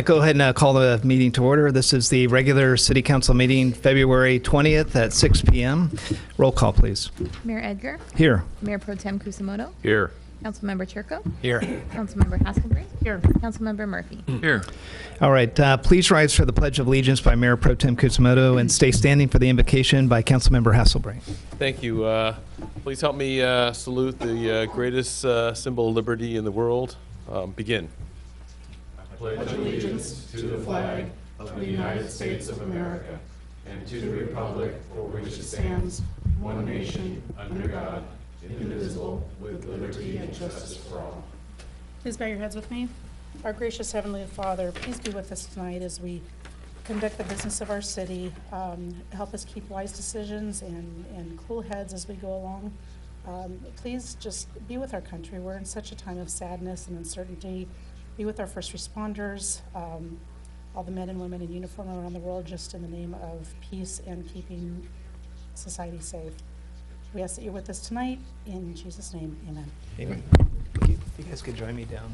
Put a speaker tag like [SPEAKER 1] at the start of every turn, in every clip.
[SPEAKER 1] Go ahead and call the meeting to order. This is the regular City Council meeting, February 20th at 6 p.m. Roll call, please.
[SPEAKER 2] Mayor Edgar.
[SPEAKER 1] Here.
[SPEAKER 2] Mayor Pro Tem Kusamoto.
[SPEAKER 3] Here.
[SPEAKER 2] Councilmember Chirko.
[SPEAKER 3] Here.
[SPEAKER 2] Councilmember Haskellbrink. Here. Councilmember Murphy.
[SPEAKER 3] Here.
[SPEAKER 1] All right. Please rise for the Pledge of Allegiance by Mayor Pro Tem Kusamoto and stay standing for the invocation by Councilmember Haskellbrink.
[SPEAKER 3] Thank you. Please help me salute the greatest symbol of liberty in the world. Begin.
[SPEAKER 4] Pledge allegiance to the flag of the United States of America and to the republic for which it stands, one nation, under God, indivisible, with liberty and justice for all.
[SPEAKER 5] Please bow your heads with me. Our gracious Heavenly Father, please be with us tonight as we conduct the business of our city. Help us keep wise decisions and cool heads as we go along. Please just be with our country. We're in such a time of sadness and uncertainty. Be with our first responders, all the men and women in uniform around the world, just in the name of peace and keeping society safe. We ask that you're with us tonight. In Jesus' name, amen.
[SPEAKER 1] Amen. Thank you. You guys could join me down.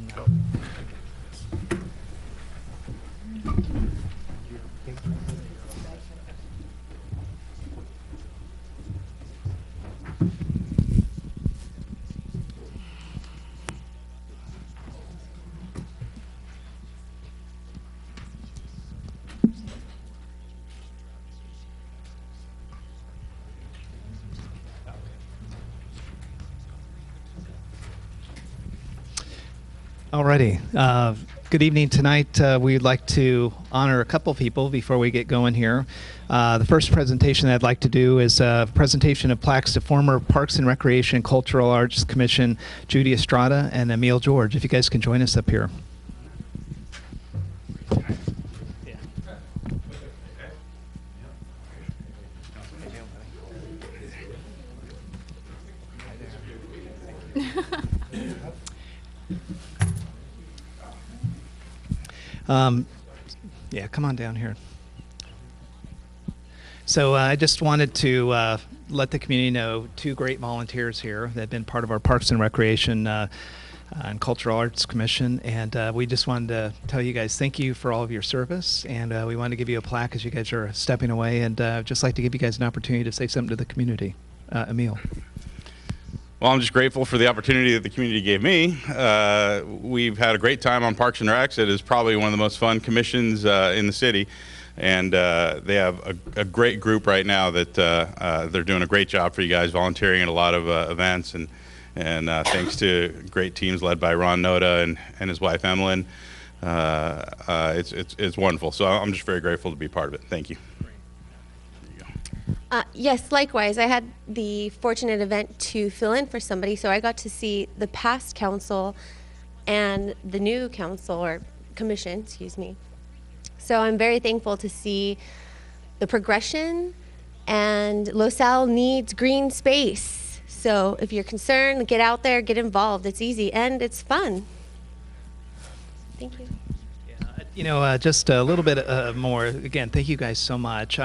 [SPEAKER 1] Alrighty. Good evening tonight. We'd like to honor a couple people before we get going here. The first presentation I'd like to do is a presentation of plaques to former Parks and Recreation and Cultural Arts Commission Judy Estrada and Emil George. If you guys can join us up here. Yeah, come on down here. So I just wanted to let the community know two great volunteers here that have been part of our Parks and Recreation and Cultural Arts Commission, and we just wanted to tell you guys thank you for all of your service, and we wanted to give you a plaque as you guys are stepping away, and just like to give you guys an opportunity to say something to the community. Emil.
[SPEAKER 6] Well, I'm just grateful for the opportunity that the community gave me. We've had a great time on Parks and Recs. It is probably one of the most fun commissions in the city, and they have a great group right now that they're doing a great job for you guys, volunteering at a lot of events, and thanks to great teams led by Ron Noda and his wife Emlyn. It's wonderful. So I'm just very grateful to be part of it. Thank you.
[SPEAKER 7] Yes, likewise. I had the fortunate event to fill in for somebody, so I got to see the past council and the new council, or commission, excuse me. So I'm very thankful to see the progression, and LaSalle needs green space. So if you're concerned, get out there, get involved. It's easy and it's fun. Thank you.
[SPEAKER 1] Yeah, you know, just a little bit more. Again, thank you guys so much.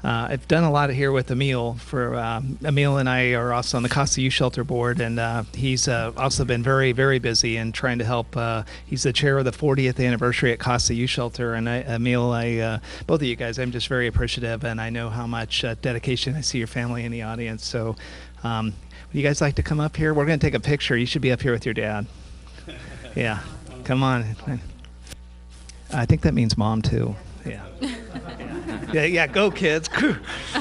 [SPEAKER 1] I've done a lot here with Emil. Emil and I are also on the Casa Youth Shelter board, and he's also been very, very busy in trying to help. He's the chair of the 40th anniversary at Casa Youth Shelter, and Emil, both of you guys, I'm just very appreciative, and I know how much dedication. I see your family in the audience. So, would you guys like to come up here? We're going to take a picture. You should be up here with your dad. Yeah, come on. I think that means mom too. Yeah. Yeah, go kids. Come on.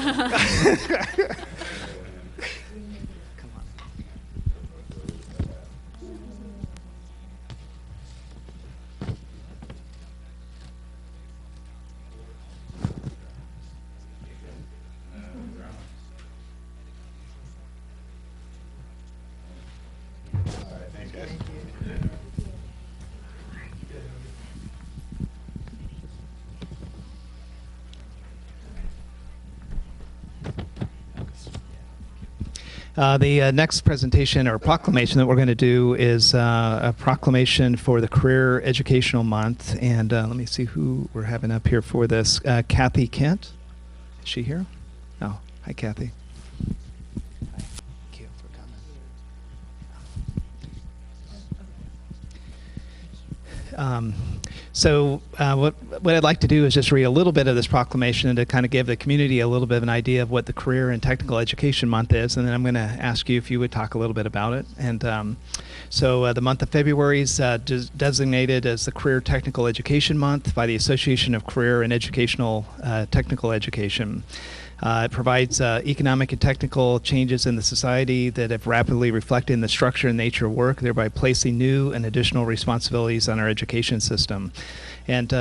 [SPEAKER 6] All right, thanks, guys.
[SPEAKER 1] The next presentation or proclamation that we're going to do is a proclamation for the Career Educational Month. And let me see who we're having up here for this. Kathy Kent. Is she here? Oh, hi, Kathy. Hi. Thank you for coming. What I'd like to do is just read a little bit of this proclamation to kind of give the community a little bit of an idea of what the Career and Technical Education Month is, and then I'm going to ask you if you would talk a little bit about it. And the month of February is designated as the Career Technical Education Month by the Association of Career and Educational Technical Education. It provides economic and technical changes in the society that have rapidly reflected in the structure and nature of work, thereby placing new and additional responsibilities on our education system. And,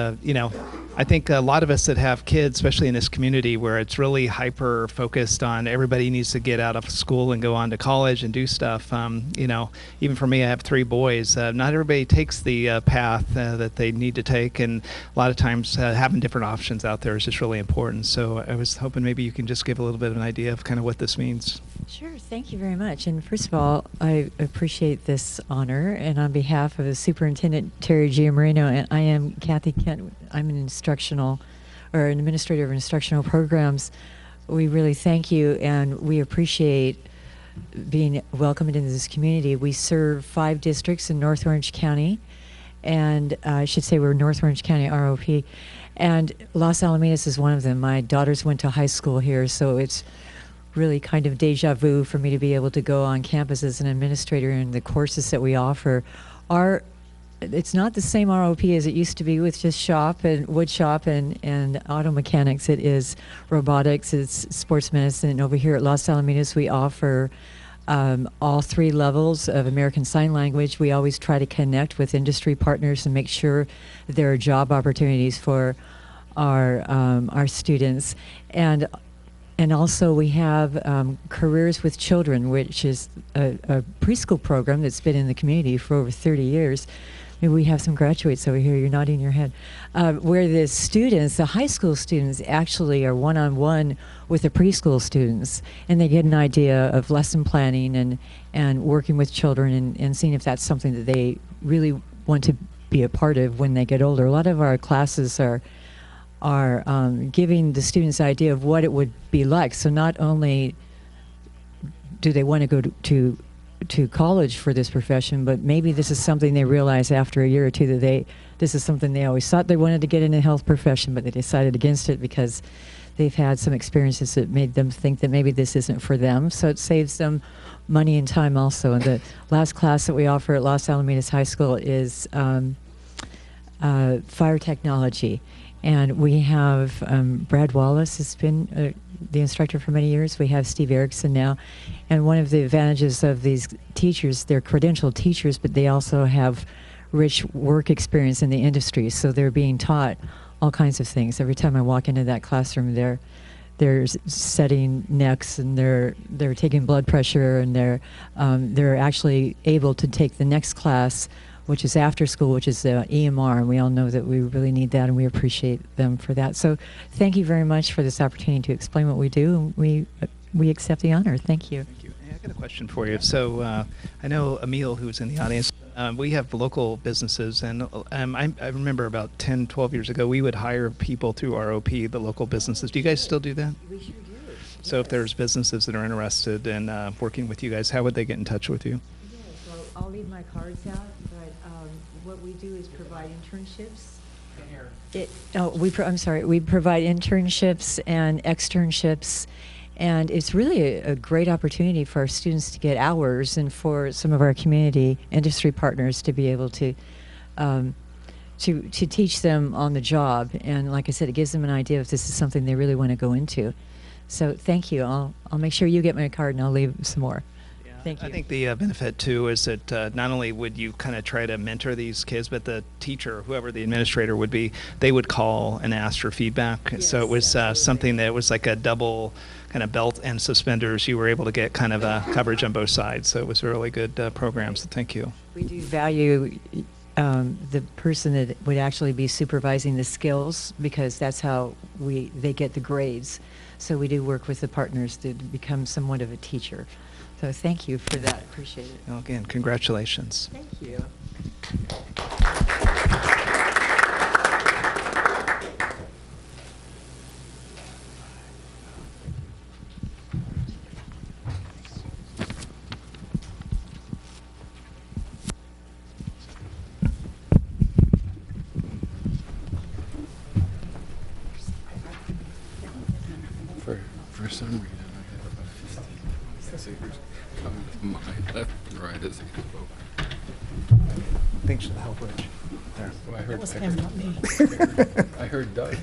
[SPEAKER 1] I think a lot of us that have kids, especially in this community where it's really hyper focused on everybody needs to get out of school and go on to college and do stuff. Even for me, I have 3 boys. Not everybody takes the path that they need to take. And a lot of times having different options out there is just really important. So I was hoping maybe you can just give a little bit of an idea of kind of what this means.
[SPEAKER 8] Sure. Thank you very much. And first of all, I appreciate this honor. And on behalf of the Superintendent Terry Giammarino, and I am Kathy Kent, I'm an administrator of instructional programs. We really thank you, and we appreciate being welcomed into this community. We serve 5 districts in North Orange County, and I should say we're North Orange County ROP, and Los Alamitos is one of them. My daughters went to high school here, so it's really kind of deja vu for me to be able to go on campus as an administrator, and the courses that we offer are, it's not the same ROP as it used to be with just shop and wood shop and auto mechanics. It is robotics, it's sports medicine, and over here at Los Alamitos we offer all 3 levels of American Sign Language. We always try to connect with industry partners and make sure that there are job opportunities for our students. And also we have Careers with Children, which is a preschool program that's been in the community for over 30 years. Maybe we have some graduates over here, you're nodding your head, where the students, the high school students, actually are one-on-one with the preschool students, and they get an idea of lesson planning and working with children and seeing if that's something that they really want to be a part of when they get older. A lot of our classes are giving the students an idea of what it would be like. So not only do they want to go to college for this profession, but maybe this is something they realize after a year or two that this is something they always thought they wanted to get in the health profession, but they decided against it because they've had some experiences that made them think that maybe this isn't for them. So it saves them money and time also. And the last class that we offer at Los Alamitos High School is fire technology. And we have Brad Wallace has been the instructor for many years. We have Steve Erickson now. And one of the advantages of these teachers, they're credentialed teachers, but they also have rich work experience in the industry. So they're being taught all kinds of things. Every time I walk into that classroom, they're setting necks, and they're taking blood pressure, and they're actually able to take the next class, which is after school, which is EMR, and we all know that we really need that, and we appreciate them for that. So thank you very much for this opportunity to explain what we do. We accept the honor. Thank you.
[SPEAKER 1] Thank you. Hey, I got a question for you. So I know Emil, who's in the audience, we have local businesses, and I remember about 10, 12 years ago, we would hire people through ROP, the local businesses. Do you guys still do that?
[SPEAKER 8] We sure do.
[SPEAKER 1] So if there's businesses that are interested in working with you guys, how would they get in touch with you?
[SPEAKER 8] Yes, well, I'll leave my cards out, but what we do is provide internships. We provide internships and externships, and it's really a great opportunity for our students to get hours, and for some of our community industry partners to be able to teach them on the job. And like I said, it gives them an idea if this is something they really want to go into. So thank you. I'll make sure you get my card, and I'll leave some more. Thank you.
[SPEAKER 1] I think the benefit, too, is that not only would you kind of try to mentor these kids, but the teacher, whoever the administrator would be, they would call and ask for feedback.
[SPEAKER 8] Yes,
[SPEAKER 1] so it was something that was like a double kind of belt and suspenders. You were able to get kind of coverage on both sides. So it was a really good program. So thank you.
[SPEAKER 8] We do value the person that would actually be supervising the skills, because that's how they get the grades. So we do work with the partners to become somewhat of a teacher. So thank you for that. Appreciate it.
[SPEAKER 1] Well, again, congratulations.
[SPEAKER 8] Thank you.
[SPEAKER 4] some reason, I have about 15 speakers coming to my left and right as I spoke.
[SPEAKER 1] Thanks for the help, Rich. There.
[SPEAKER 4] Well, I heard
[SPEAKER 5] It was
[SPEAKER 4] Pecker.
[SPEAKER 5] him, not me.
[SPEAKER 4] I heard Doug.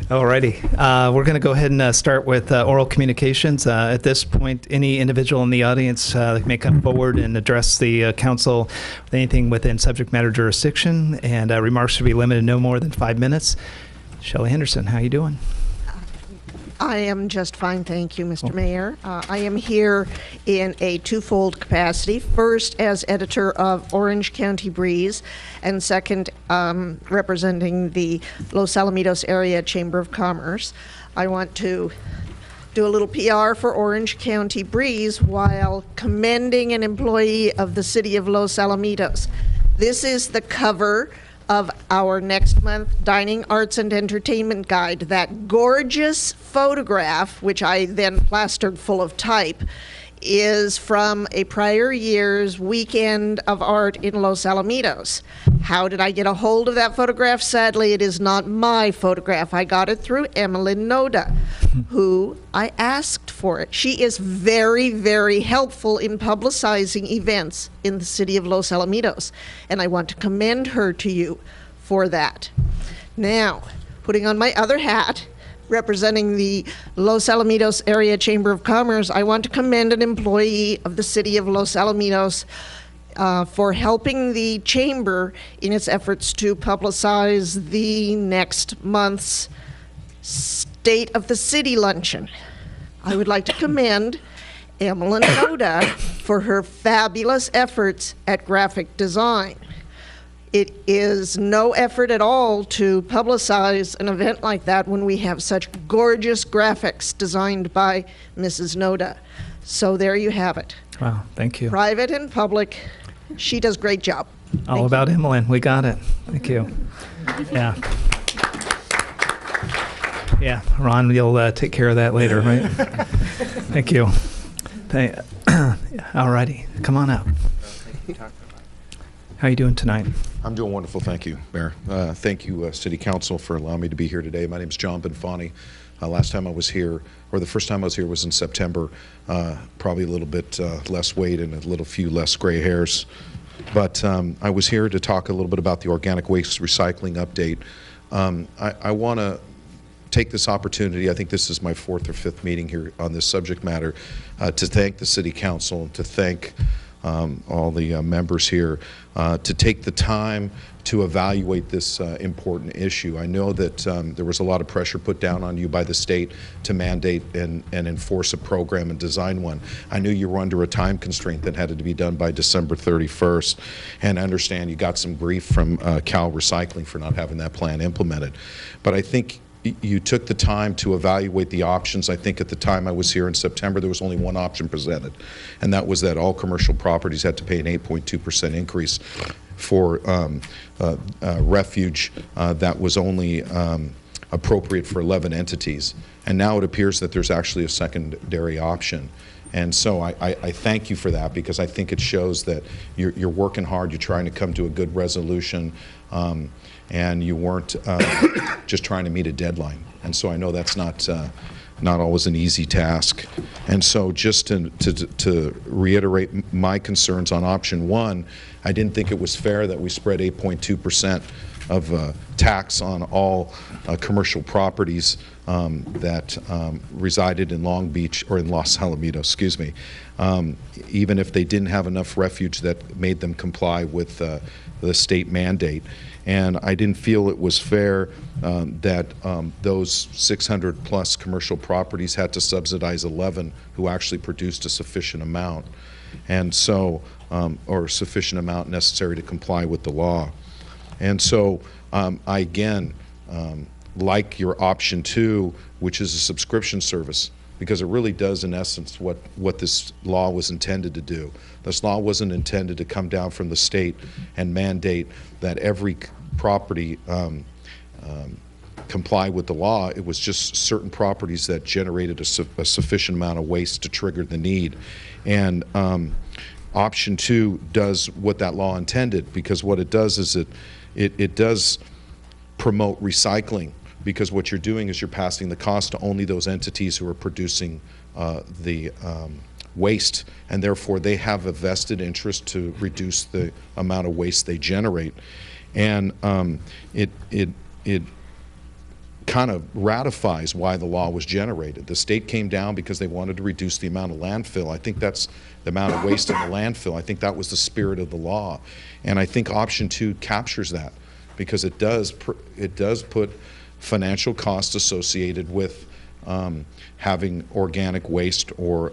[SPEAKER 1] Alrighty, we're going to go ahead and start with oral communications. At this point, any individual in the audience may come forward and address the council with anything within subject matter jurisdiction, and remarks should be limited no more than 5 minutes. Shelley Henderson, how you doing?
[SPEAKER 9] I am just fine, thank you, Mr. Mayor. I am here in a twofold capacity. First, as editor of Orange County Breeze, and second, representing the Los Alamitos Area Chamber of Commerce. I want to do a little PR for Orange County Breeze while commending an employee of the city of Los Alamitos. This is the cover of our next month Dining, Arts, and Entertainment Guide. That gorgeous photograph, which I then plastered full of type, is from a prior year's weekend of art in Los Alamitos. How did I get a hold of that photograph? Sadly, it is not my photograph. I got it through Emmeline Noda, who I asked for it. She is very, very helpful in publicizing events in the city of Los Alamitos, and I want to commend her to you for that. Now, putting on my other hat, representing the Los Alamitos Area Chamber of Commerce, I want to commend an employee of the city of Los Alamitos for helping the chamber in its efforts to publicize the next month's State of the City luncheon. I would like to commend Emmeline Noda for her fabulous efforts at graphic design. It is no effort at all to publicize an event like that when we have such gorgeous graphics designed by Mrs. Noda. So there you have it.
[SPEAKER 1] Wow, thank you.
[SPEAKER 9] Private and public, she does a great job.
[SPEAKER 1] All about Emmeline, we got it. Thank you. Yeah. Yeah, Ron, you'll take care of that later, right? Thank you. All righty, come on up. How are you doing tonight?
[SPEAKER 10] I'm doing wonderful, thank you, Mayor. Thank you, City Council, for allowing me to be here today. My name is John Benfani. Last time I was here, or the first time I was here, was in September. Probably a little bit less weight and a little few less gray hairs. But I was here to talk a little bit about the organic waste recycling update. I want to take this opportunity, I think this is my 4th or 5th meeting here on this subject matter, to thank the City Council and to thank all the members here to take the time to evaluate this important issue. I know that there was a lot of pressure put down on you by the state to mandate and enforce a program and design one. I knew you were under a time constraint that had to be done by December 31st, and I understand you got some grief from Cal Recycling for not having that plan implemented. But I think you took the time to evaluate the options. I think at the time I was here in September, there was only one option presented, and that was that all commercial properties had to pay an 8.2% increase for refuge that was only appropriate for 11 entities. And now it appears that there's actually a secondary option. And so I thank you for that, because I think it shows that you're working hard, you're trying to come to a good resolution, and you weren't just trying to meet a deadline. And so I know that's not always an easy task. And so just to reiterate my concerns on option one, I didn't think it was fair that we spread 8.2% of tax on all commercial properties that resided in Long Beach, or in Los Alamitos, excuse me, even if they didn't have enough refuge that made them comply with the state mandate. And I didn't feel it was fair that those 600 plus commercial properties had to subsidize 11 who actually produced a sufficient amount, and so, or sufficient amount necessary to comply with the law. And so I again like your option two, which is a subscription service, because it really does in essence what this law was intended to do. This law wasn't intended to come down from the state and mandate that every property comply with the law. It was just certain properties that generated a sufficient amount of waste to trigger the need. And option two does what that law intended, because what it does is it does promote recycling because what you're doing is you're passing the cost to only those entities who are producing the waste, and therefore they have a vested interest to reduce the amount of waste they generate. And it kind of ratifies why the law was generated. The state came down because they wanted to reduce the amount of landfill. I think that's the amount of waste in the landfill. I think that was the spirit of the law. And I think option 2 captures that, because it does put financial costs associated with having organic waste or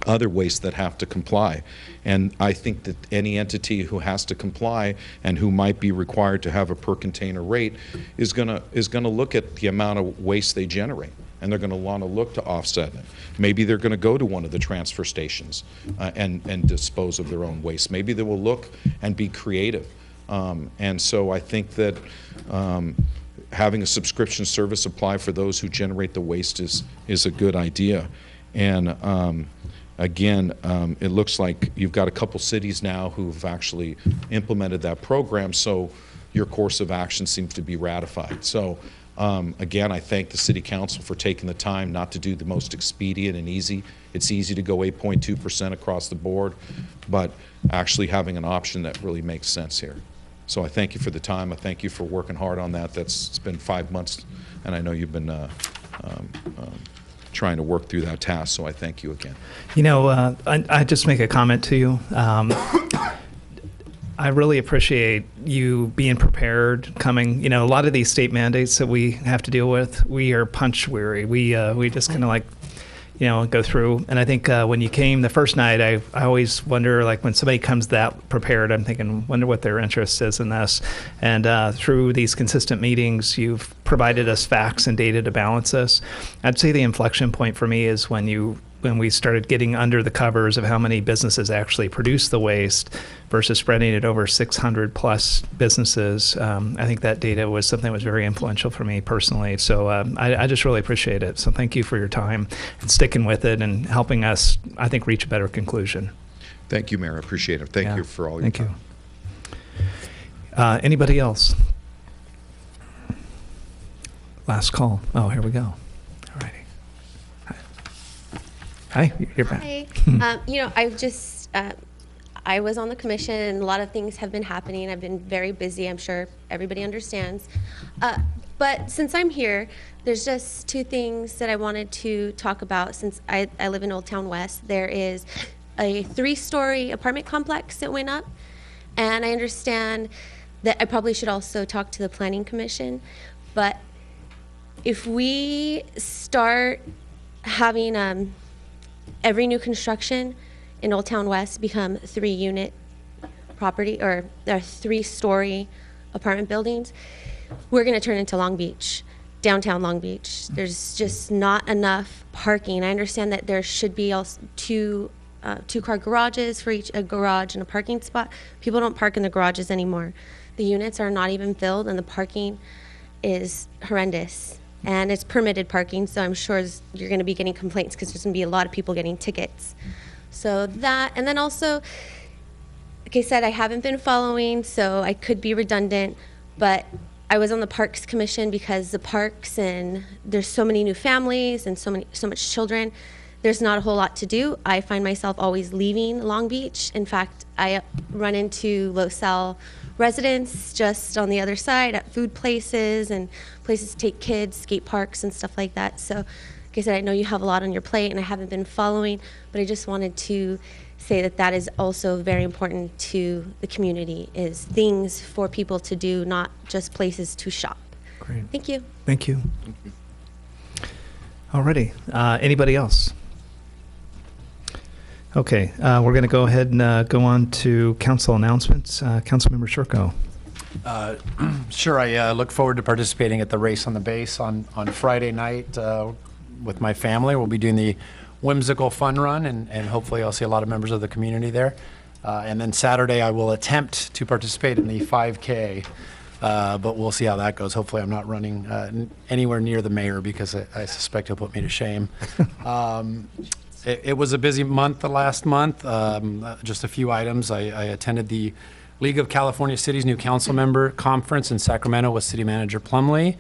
[SPEAKER 10] other waste that have to comply. And I think that any entity who has to comply and who might be required to have a per container rate is gonna look at the amount of waste they generate, and they're gonna wanna look to offset it. Maybe they're gonna go to one of the transfer stations and dispose of their own waste. Maybe they will look and be creative. And so I think that having a subscription service apply for those who generate the waste is a good idea. And again, it looks like you've got a couple cities now who've actually implemented that program, so your course of action seems to be ratified. So again, I thank the City Council for taking the time not to do the most expedient and easy. It's easy to go 8.2% across the board, but actually having an option that really makes sense here. So I thank you for the time. I thank you for working hard on that. It's been 5 months, and I know you've been trying to work through that task, so I thank you again.
[SPEAKER 1] You know, I just make a comment to you. I really appreciate you being prepared, coming. You know, a lot of these state mandates that we have to deal with, we are punch weary. We just kind of like, you know, go through. And I think when you came the first night, I always wonder, like, when somebody comes that prepared, I'm thinking, wonder what their interest is in this. And through these consistent meetings, you've provided us facts and data to balance this. I'd say the inflection point for me is when we started getting under the covers of how many businesses actually produce the waste versus spreading it over 600 plus businesses. I think that data was something that was very influential for me personally. So I just really appreciate it. So thank you for your time and sticking with it and helping us, I think, reach a better conclusion.
[SPEAKER 10] Thank you, Mayor. I appreciate it. Thank you for all your
[SPEAKER 1] Thank
[SPEAKER 10] time.
[SPEAKER 1] you. Anybody else? Last call. Oh, here we go. All righty. Hi, you're back.
[SPEAKER 7] Hi. You know, I've just, I was on the commission and a lot of things have been happening. I've been very busy. I'm sure everybody understands. But since I'm here, there's just 2 things that I wanted to talk about since I live in Old Town West. There is a 3-story apartment complex that went up. And I understand that I probably should also talk to the Planning Commission. But if we start having every new construction in Old Town West become 3-unit property, or 3-story apartment buildings, we're going to turn into Long Beach, downtown Long Beach. There's just not enough parking. I understand that there should be also 2-car garages for each, a garage and a parking spot. People don't park in the garages anymore. The units are not even filled, and the parking is horrendous. And it's permitted parking, so I'm sure you're going to be getting complaints because there's going to be a lot of people getting tickets. So that, and then also, like I said, I haven't been following, so I could be redundant, but I was on the Parks Commission because the parks, and there's so many new families and so much children. There's not a whole lot to do. I find myself always leaving Long Beach. In fact, I run into Losel residents just on the other side at food places and places to take kids, skate parks and stuff like that. So, like I said, I know you have a lot on your plate and I haven't been following, but I just wanted to say that that is also very important to the community, is things for people to do, not just places to shop.
[SPEAKER 1] Great.
[SPEAKER 7] Thank you.
[SPEAKER 1] Thank you. Alrighty. Anybody else? Okay, we're going to go ahead and go on to council announcements. Councilmember Sherko.
[SPEAKER 11] Sure, I look forward to participating at the race on the base on Friday night with my family. We'll be doing the whimsical fun run, and hopefully I'll see a lot of members of the community there. And then Saturday I will attempt to participate in the 5K, but we'll see how that goes. Hopefully I'm not running anywhere near the mayor because I suspect he'll put me to shame. It was a busy month the last month. Just a few items. I attended the League of California Cities New Council Member Conference in Sacramento with City Manager Plumley.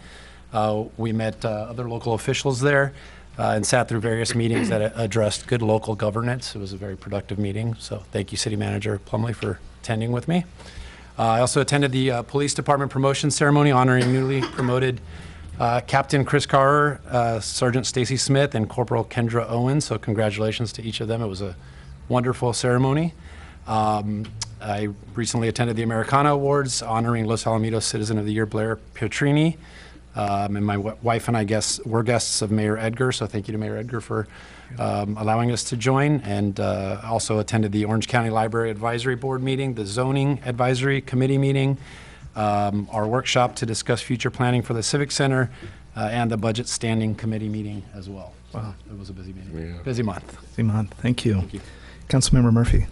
[SPEAKER 11] We met other local officials there and sat through various meetings that addressed good local governance. It was a very productive meeting, so thank you, City Manager Plumley, for attending with me. I also attended the Police Department promotion ceremony honoring newly promoted Captain Chris Carr, Sergeant Stacy Smith, and Corporal Kendra Owens, so congratulations to each of them. It was a wonderful ceremony. I recently attended the Americana Awards honoring Los Alamitos Citizen of the Year Blair Pietrini. And my wife and I were guests of Mayor Edgar, so thank you to Mayor Edgar for allowing us to join. And also attended the Orange County Library Advisory Board meeting, the Zoning Advisory Committee meeting, our workshop to discuss future planning for the Civic Center, and the Budget Standing Committee meeting as well.
[SPEAKER 1] Wow.
[SPEAKER 11] It was a busy meeting.
[SPEAKER 3] Yeah.
[SPEAKER 11] Busy month.
[SPEAKER 1] Busy month. Thank you.
[SPEAKER 11] Thank you.
[SPEAKER 1] Councilmember Murphy.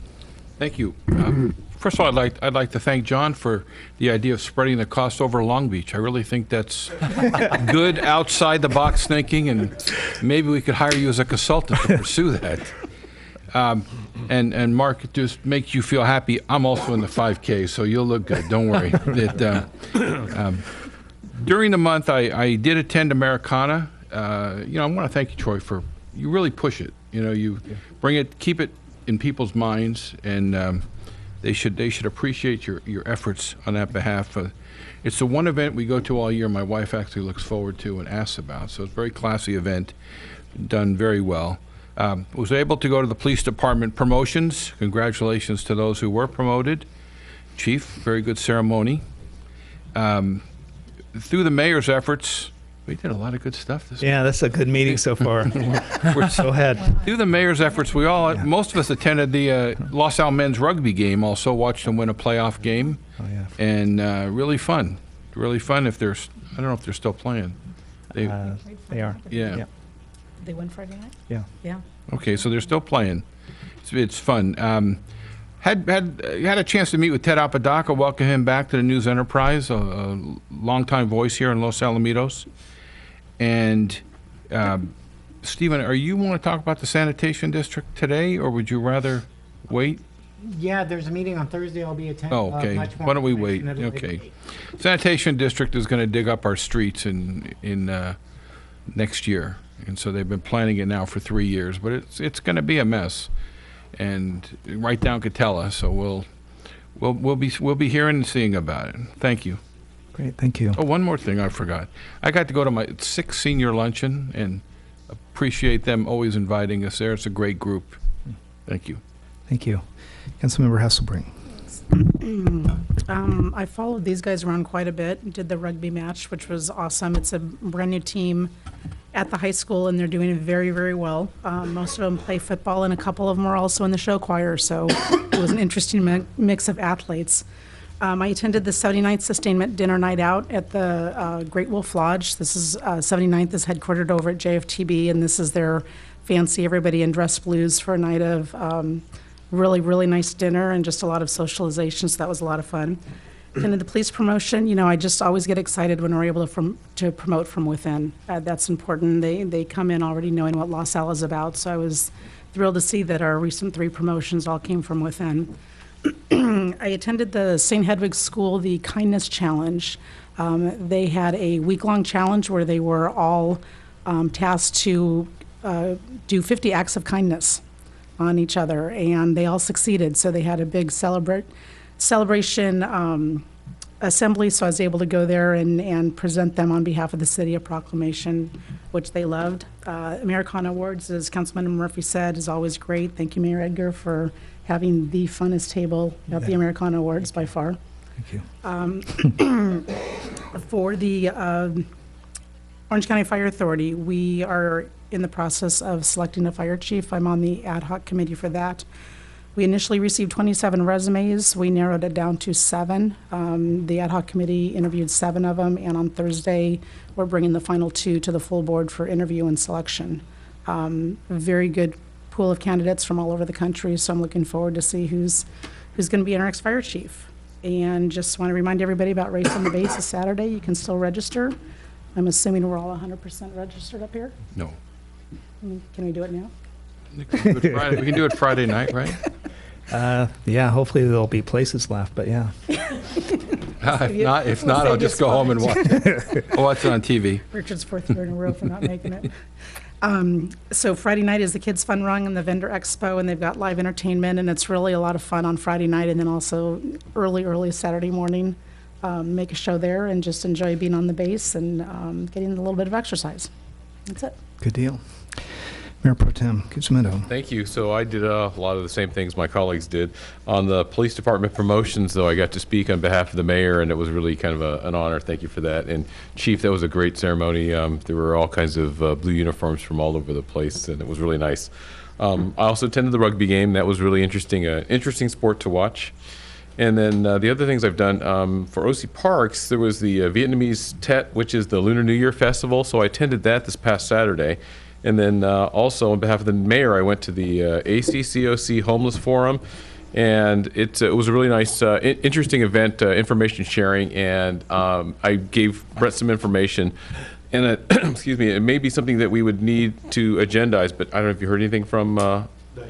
[SPEAKER 12] Thank you. First of all, I'd like to thank John for the idea of spreading the cost over Long Beach. I really think that's good outside the box thinking, and maybe we could hire you as a consultant to pursue that. And Mark, it just makes you feel happy. I'm also in the 5K, so you'll look good. Don't worry. During the month, I did attend Americana. I want to thank you, Troy, for you really push it. You bring it, keep it in people's minds, and they should appreciate your efforts on that behalf. It's the one event we go to all year. My wife actually looks forward to and asks about. So it's a very classy event, done very well. Was able to go to the police department promotions. Congratulations to those who were promoted. Chief, very good ceremony. Through the mayor's efforts, we did a lot of good stuff this
[SPEAKER 1] Yeah, that's a good meeting so far. We're so ahead.
[SPEAKER 12] Through the mayor's efforts, most of us attended the Los Al men's rugby game, also watched them win a playoff game.
[SPEAKER 1] Oh, yeah.
[SPEAKER 12] And really fun. Really fun I don't know if they're still playing.
[SPEAKER 1] They are.
[SPEAKER 12] Yeah.
[SPEAKER 5] They won Friday night?
[SPEAKER 1] Yeah.
[SPEAKER 5] Yeah.
[SPEAKER 12] Okay, so they're still playing. It's fun. Had a chance to meet with Ted Apodaca, welcome him back to the News Enterprise, a longtime voice here in Los Alamitos. And Stephen, you want to talk about the sanitation district today, or would you rather wait?
[SPEAKER 13] Yeah, there's a meeting on Thursday. I'll be attending.
[SPEAKER 12] Oh, okay. Why don't we wait? Okay. Sanitation district is going to dig up our streets in next year, and so they've been planning it now for 3 years. But it's going to be a mess, and right down Catella. So we'll be hearing and seeing about it. Thank you.
[SPEAKER 1] Great, thank you.
[SPEAKER 12] Oh, one more thing I forgot. I got to go to my 6th senior luncheon, and appreciate them always inviting us there. It's a great group. Thank you.
[SPEAKER 1] Thank you. Councilmember Hasselbrink.
[SPEAKER 5] I followed these guys around quite a bit, did the rugby match, which was awesome. It's a brand new team at the high school, and they're doing very, very well. Most of them play football, and a couple of them are also in the show choir, so it was an interesting mix of athletes. I attended the 79th Sustainment Dinner Night Out at the Great Wolf Lodge. This is 79th is headquartered over at JFTB, and this is their fancy everybody in dress blues for a night of really, really nice dinner and just a lot of socialization, so that was a lot of fun. And in the police promotion, I just always get excited when we're able to promote from within. That's important. They come in already knowing what Los Al is about, so I was thrilled to see that our recent 3 promotions all came from within. I attended the St. Hedwig's School, the Kindness Challenge. They had a week-long challenge where they were all tasked to do 50 acts of kindness on each other, and they all succeeded. So they had a big celebration assembly, so I was able to go there and present them on behalf of the city a proclamation, which they loved. Americana Awards, as Councilman Murphy said, is always great. Thank you, Mayor Edgar, for having the funnest table at the Americana Awards by far.
[SPEAKER 1] Thank you.
[SPEAKER 5] For the Orange County Fire Authority, we are in the process of selecting a fire chief. I'm on the ad hoc committee for that. We initially received 27 resumes. We narrowed it down to 7. The ad hoc committee interviewed 7 of them, and on Thursday, we're bringing the final 2 to the full board for interview and selection. Very good pool of candidates from all over the country, so I'm looking forward to see who's going to be our next fire chief. And just want to remind everybody about Race on the Base is Saturday. You can still register. I'm assuming we're all 100% registered up here.
[SPEAKER 12] No.
[SPEAKER 5] Can we do it now?
[SPEAKER 12] We can do it Friday night, right?
[SPEAKER 1] Yeah, hopefully there'll be places left, but yeah.
[SPEAKER 12] If not, I'll just go home and watch it. I'll watch it on TV.
[SPEAKER 5] Richard's fourth year in a row for not making it. So Friday night is the Kids Fun Run and the Vendor Expo, and they've got live entertainment, and it's really a lot of fun on Friday night, and then also early Saturday morning. Make a show there and just enjoy being on the base and getting a little bit of exercise. That's it.
[SPEAKER 1] Good deal. Mayor Pro Tem Cusimano.
[SPEAKER 3] Thank you. So I did a lot of the same things my colleagues did. On the police department promotions, though, I got to speak on behalf of the mayor, and it was really kind of an honor. Thank you for that. And Chief, that was a great ceremony. There were all kinds of blue uniforms from all over the place, and it was really nice. I also attended the rugby game. That was really interesting, interesting sport to watch. And then the other things I've done, for OC Parks, there was the Vietnamese Tet, which is the Lunar New Year Festival. So I attended that this past Saturday. And then also on behalf of the mayor, I went to the ACCOC Homeless Forum. And it was a really nice, interesting event, information sharing. And I gave Brett some information. And excuse me, it may be something that we would need to agendize, but I don't know if you heard anything from,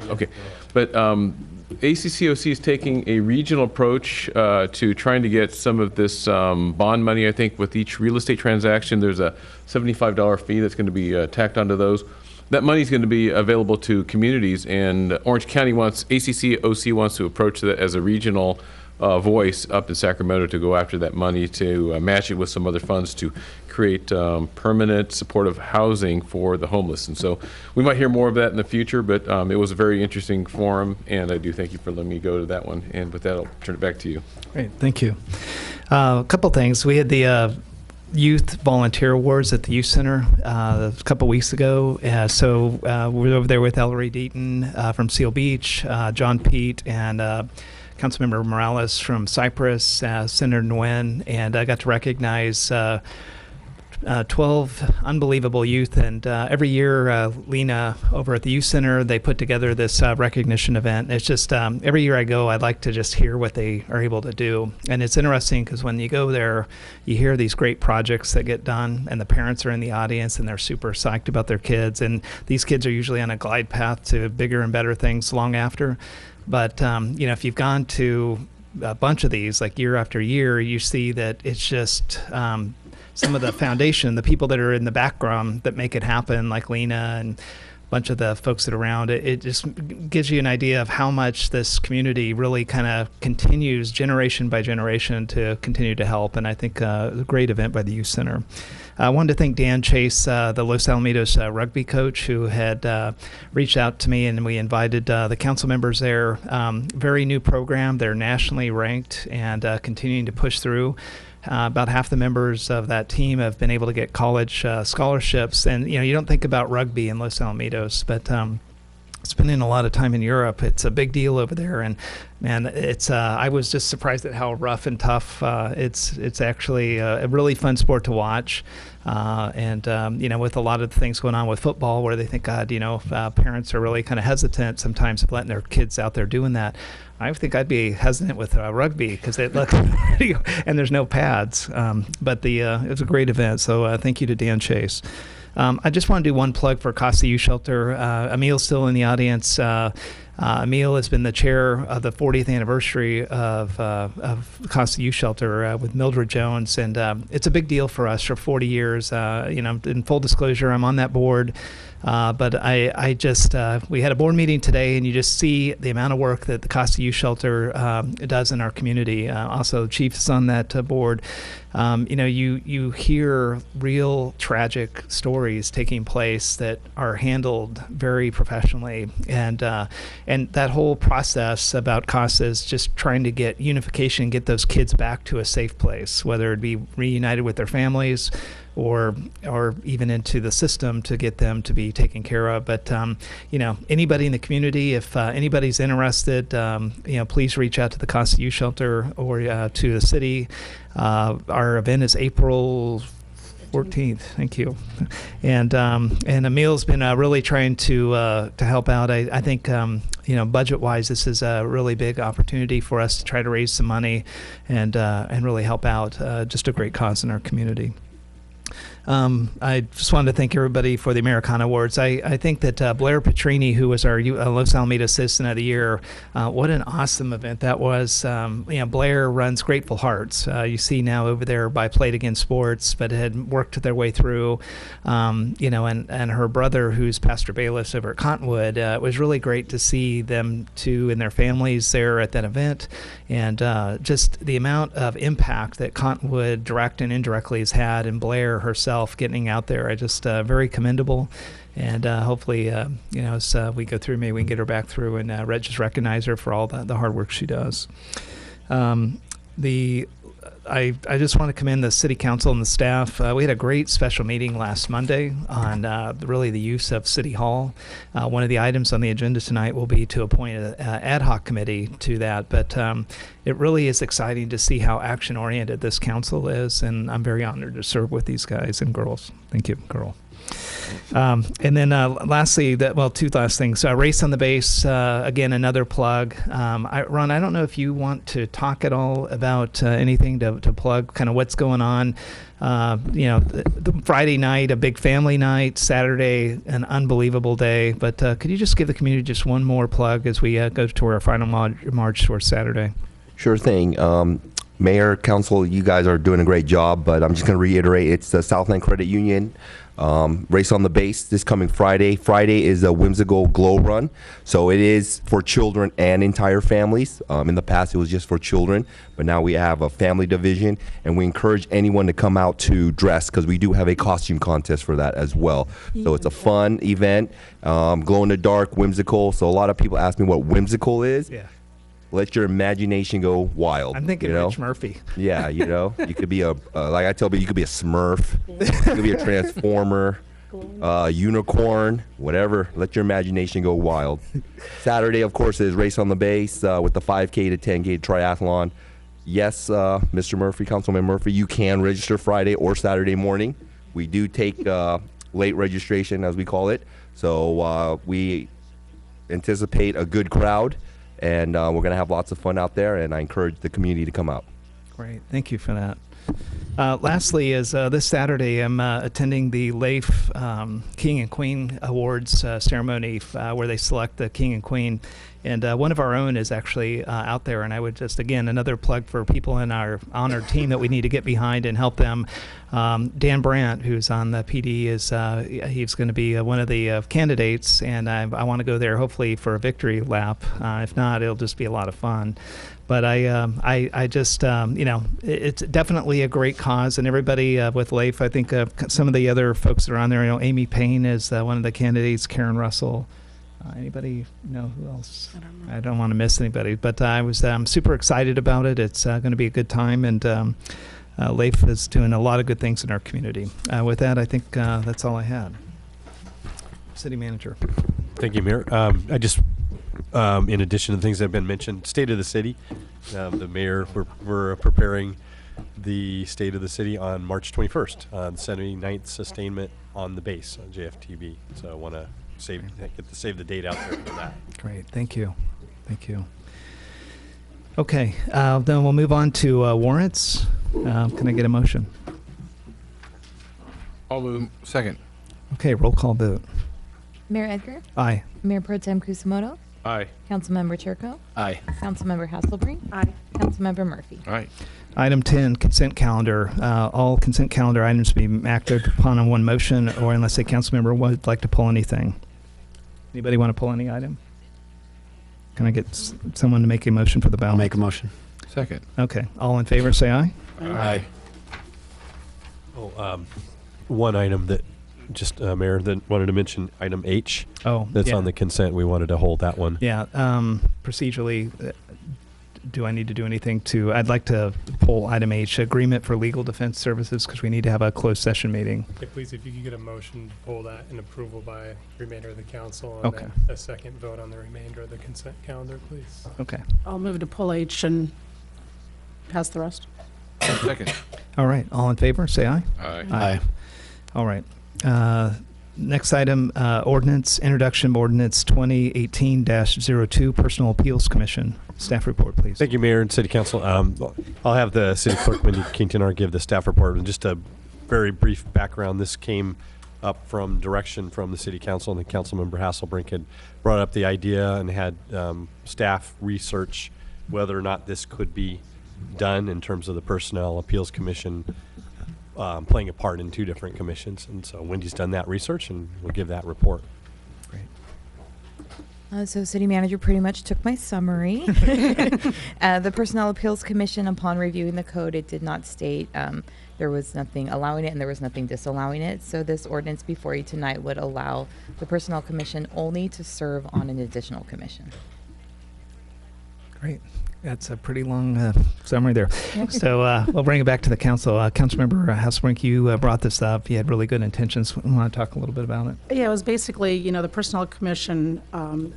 [SPEAKER 3] okay. But ACCOC is taking a regional approach to trying to get some of this bond money. I think with each real estate transaction, there's a $75 fee that's going to be tacked onto those. That money is going to be available to communities, and Orange County ACCOC wants to approach that as a regional voice up in Sacramento to go after that money, to match it with some other funds to create permanent supportive housing for the homeless. And so we might hear more of that in the future, but it was a very interesting forum, and I do thank you for letting me go to that one. And with that, I'll turn it back to you.
[SPEAKER 1] Great, thank you. A couple things. We had the Youth Volunteer Awards at the Youth Center a couple weeks ago. So we were over there with Ellery Deaton from Seal Beach, John Pete, and Councilmember Morales from Cypress, Senator Nguyen, and I got to recognize 12 unbelievable youth. And every year, Lena over at the Youth Center, they put together this recognition event. It's just every year I go, I'd like to just hear what they are able to do. And it's interesting because when you go there, you hear these great projects that get done, and the parents are in the audience, and they're super psyched about their kids. And these kids are usually on a glide path to bigger and better things long after. But, if you've gone to a bunch of these, like year after year, you see that it's just some of the foundation, the people that are in the background that make it happen, like Lena and a bunch of the folks that are around it. It just gives you an idea of how much this community really kind of continues generation by generation to continue to help. And I think a great event by the Youth Center. I wanted to thank Dan Chase, the Los Alamitos rugby coach, who had reached out to me, and we invited the council members there. Very new program. They're nationally ranked and continuing to push through. About half the members of that team have been able to get college scholarships. And, you don't think about rugby in Los Alamitos, but spending a lot of time in Europe, it's a big deal over there. And man, it's I was just surprised at how rough and tough it's actually a really fun sport to watch. And with a lot of the things going on with football, where they think, God, parents are really kind of hesitant sometimes of letting their kids out there doing that. I think I'd be hesitant with rugby because it looks and there's no pads. But it was a great event. So thank you to Dan Chase. I just want to do one plug for Casa Youth Shelter. Emil's still in the audience. Emil has been the chair of the 40th anniversary of Casa Youth Shelter with Mildred Jones, and it's a big deal for us for 40 years. In full disclosure, I'm on that board. But I just, we had a board meeting today, and you just see the amount of work that the Casa Youth Shelter does in our community. Also, the chief is on that board. You hear real tragic stories taking place that are handled very professionally, and that whole process about Casa is just trying to get unification, get those kids back to a safe place, whether it be reunited with their families, or even into the system to get them to be taken care of. But anybody in the community, if anybody's interested, please reach out to the Casa Youth Shelter or to the city. Our event is April 14th. Thank you. And Emil's been really trying to help out. I think budget-wise, this is a really big opportunity for us to try to raise some money and really help out. Just a great cause in our community. I just wanted to thank everybody for the Americana Awards. I think that Blair Petrini, who was our Los Alamitos Citizen of the Year, what an awesome event that was. Blair runs Grateful Hearts. You see now over there by Plate Against Sports, but had worked their way through, and her brother, who's Pastor Bayless over at Cottonwood. It was really great to see them two and their families there at that event, and just the amount of impact that Cottonwood direct and indirectly has had, and Blair herself getting out there. I just very commendable, and hopefully, as we go through, maybe we can get her back through and just recognize her for all the hard work she does. I just want to commend the City Council and the staff. We had a great special meeting last Monday on really the use of City Hall. One of the items on the agenda tonight will be to appoint an ad hoc committee to that, but it really is exciting to see how action-oriented this council is, and I'm very honored to serve with these guys and girls. Thank you, girl. And then lastly, two last things. Race on the Base, again, another plug. Ron, I don't know if you want to talk at all about anything to plug, kind of what's going on. The Friday night, a big family night, Saturday, an unbelievable day. But could you just give the community just one more plug as we go to our final march towards Saturday?
[SPEAKER 14] Sure thing. Mayor, Council, you guys are doing a great job, but I'm just going to reiterate, it's the Southland Credit Union. Race on the Base this coming Friday. Friday is a whimsical glow run, so it is for children and entire families. In the past, it was just for children, but now we have a family division, and we encourage anyone to come out to dress because we do have a costume contest for that as well. So it's a fun event, glow in the dark, whimsical. So a lot of people ask me what whimsical is.
[SPEAKER 1] Yeah.
[SPEAKER 14] Let your imagination go wild.
[SPEAKER 1] I'm thinking Rich Murphy.
[SPEAKER 14] Yeah, you could be like I tell people, you could be a Smurf, you could be a Transformer, unicorn, whatever. Let your imagination go wild. Saturday, of course, is Race on the Base with the 5K to 10K triathlon. Yes, Mr. Murphy, Councilman Murphy, you can register Friday or Saturday morning. We do take late registration, as we call it. So we anticipate a good crowd. And we're going to have lots of fun out there, and I encourage the community to come out.
[SPEAKER 1] Great. Thank you for that. Lastly, is this Saturday, I'm attending the LAIF King and Queen Awards ceremony where they select the King and Queen. And one of our own is actually out there. And I would just, again, another plug for people in our honored team that we need to get behind and help them. Dan Brandt, who's on the PD, he's going to be one of the candidates. And I want to go there hopefully for a victory lap. If not, it'll just be a lot of fun. But I just, it's definitely a great cause, and everybody with LAIF, I think some of the other folks that are on there, Amy Payne is one of the candidates, Karen Russell. Anybody know who else? I don't want to miss anybody, but I was super excited about it. It's going to be a good time, and LAIF is doing a lot of good things in our community. With that, I think that's all I had. City Manager.
[SPEAKER 15] Thank you, Mayor. I just, in addition to things that have been mentioned, State of the City, the Mayor, we're preparing the State of the City on March 21st, the 79th Sustainment on the Base on JFTV. So I want to save the date out there for that.
[SPEAKER 1] Great, thank you. Okay, then we'll move on to warrants. Can I get a motion?
[SPEAKER 12] I'll move. Second.
[SPEAKER 1] Okay, roll call vote.
[SPEAKER 2] Mayor Edgar?
[SPEAKER 1] Aye.
[SPEAKER 2] Mayor Pro Tem Kusamoto?
[SPEAKER 12] Aye.
[SPEAKER 2] Councilmember Turco?
[SPEAKER 12] Aye.
[SPEAKER 2] Councilmember Hasselbrink?
[SPEAKER 5] Aye.
[SPEAKER 2] Councilmember Murphy?
[SPEAKER 12] Aye.
[SPEAKER 1] Item 10, consent calendar. All consent calendar items to be acted upon on one motion, or unless a council member would like to pull anything. Anybody want to pull any item? Can I get someone to make a motion for the ballot?
[SPEAKER 11] I'll make a motion.
[SPEAKER 12] Second.
[SPEAKER 1] Okay. All in favor, say aye.
[SPEAKER 11] Aye.
[SPEAKER 15] Oh, one item that just Mayor that wanted to mention, item H.
[SPEAKER 1] Oh,
[SPEAKER 15] that's
[SPEAKER 1] yeah.
[SPEAKER 15] on the consent. We wanted to hold that one.
[SPEAKER 1] Yeah. Procedurally, do I need to do anything to? I'd like to pull item H, agreement for legal defense services, because we need to have a closed session meeting.
[SPEAKER 16] Yeah, please, if you could get a motion to pull that and approval by remainder of the council, and
[SPEAKER 1] Okay.
[SPEAKER 16] then a second vote on the remainder of the consent calendar, please.
[SPEAKER 1] Okay.
[SPEAKER 5] I'll move to pull H and pass the rest.
[SPEAKER 12] Second.
[SPEAKER 1] All right. All in favor, say aye.
[SPEAKER 12] Aye.
[SPEAKER 11] Aye.
[SPEAKER 1] All right. Next item, ordinance, introduction of ordinance 2018-02, Personal Appeals Commission. Staff report, please.
[SPEAKER 15] Thank you, Mayor and City Council. I'll have the City Clerk, Wendy Quintanar, give the staff report. And just to very brief background, this came up from direction from the city council, and the Councilmember Hasselbrink had brought up the idea and had staff research whether or not this could be done in terms of the Personnel Appeals Commission playing a part in 2 different commissions. And so Wendy's done that research, and we'll give that report.
[SPEAKER 2] So city manager pretty much took my summary. The Personnel Appeals Commission, upon reviewing the code, it did not state there was nothing allowing it and there was nothing disallowing it. So this ordinance before you tonight would allow the Personnel Commission only to serve on an additional commission.
[SPEAKER 1] Great. That's a pretty long summary there. So we'll bring it back to the council. Councilmember Hasselbrink, you brought this up. You had really good intentions. We want to talk a little bit about it?
[SPEAKER 5] Yeah, it was basically, you know, the Personnel Commission,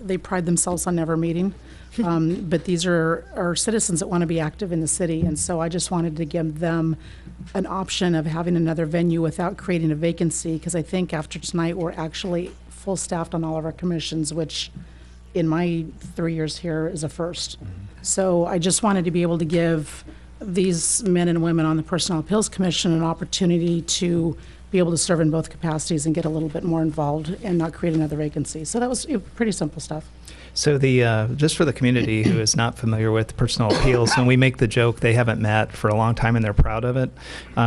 [SPEAKER 5] they pride themselves on never meeting. But these are citizens that want to be active in the city. And so I just wanted to give them an option of having another venue without creating a vacancy. Because I think after tonight, we're actually full staffed on all of our commissions, which in my 3 years here is a first. So I just wanted to be able to give these men and women on the Personnel Appeals Commission an opportunity to be able to serve in both capacities and get a little bit more involved and not create another vacancy. So that was pretty simple stuff.
[SPEAKER 1] So the just for the community who is not familiar with personal appeals, and we make the joke they haven't met for a long time and they're proud of it.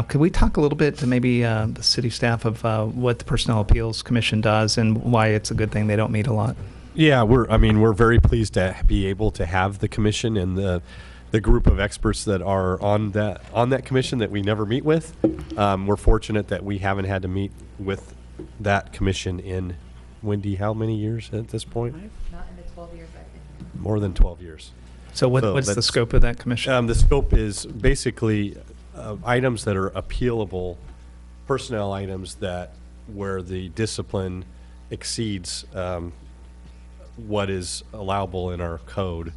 [SPEAKER 1] Could we talk a little bit to maybe the city staff of what the Personnel Appeals Commission does and why it's a good thing they don't meet a lot?
[SPEAKER 15] Yeah, we're very pleased to be able to have the commission and the group of experts that are on that commission that we never meet with. We're fortunate that we haven't had to meet with that commission in, Wendy, how many years at this point?
[SPEAKER 2] Not in the 12 years I've been.
[SPEAKER 15] More than 12 years.
[SPEAKER 1] So what's the scope of that commission?
[SPEAKER 15] The scope is basically items that are appealable, personnel items where the discipline exceeds what is allowable in our code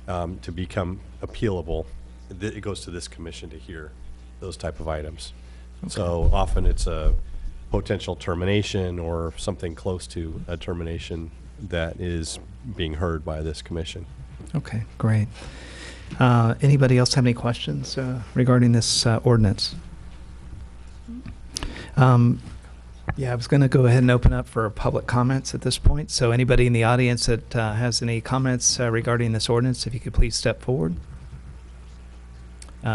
[SPEAKER 15] to become appealable. It goes to this commission to hear those type of items. Okay. So often it's a potential termination or something close to a termination that is being heard by this commission.
[SPEAKER 1] Okay, great. Anybody else have any questions regarding this ordinance? Yeah, I was going to go ahead and open up for public comments at this point. So anybody in the audience that has any comments regarding this ordinance, if you could please step forward.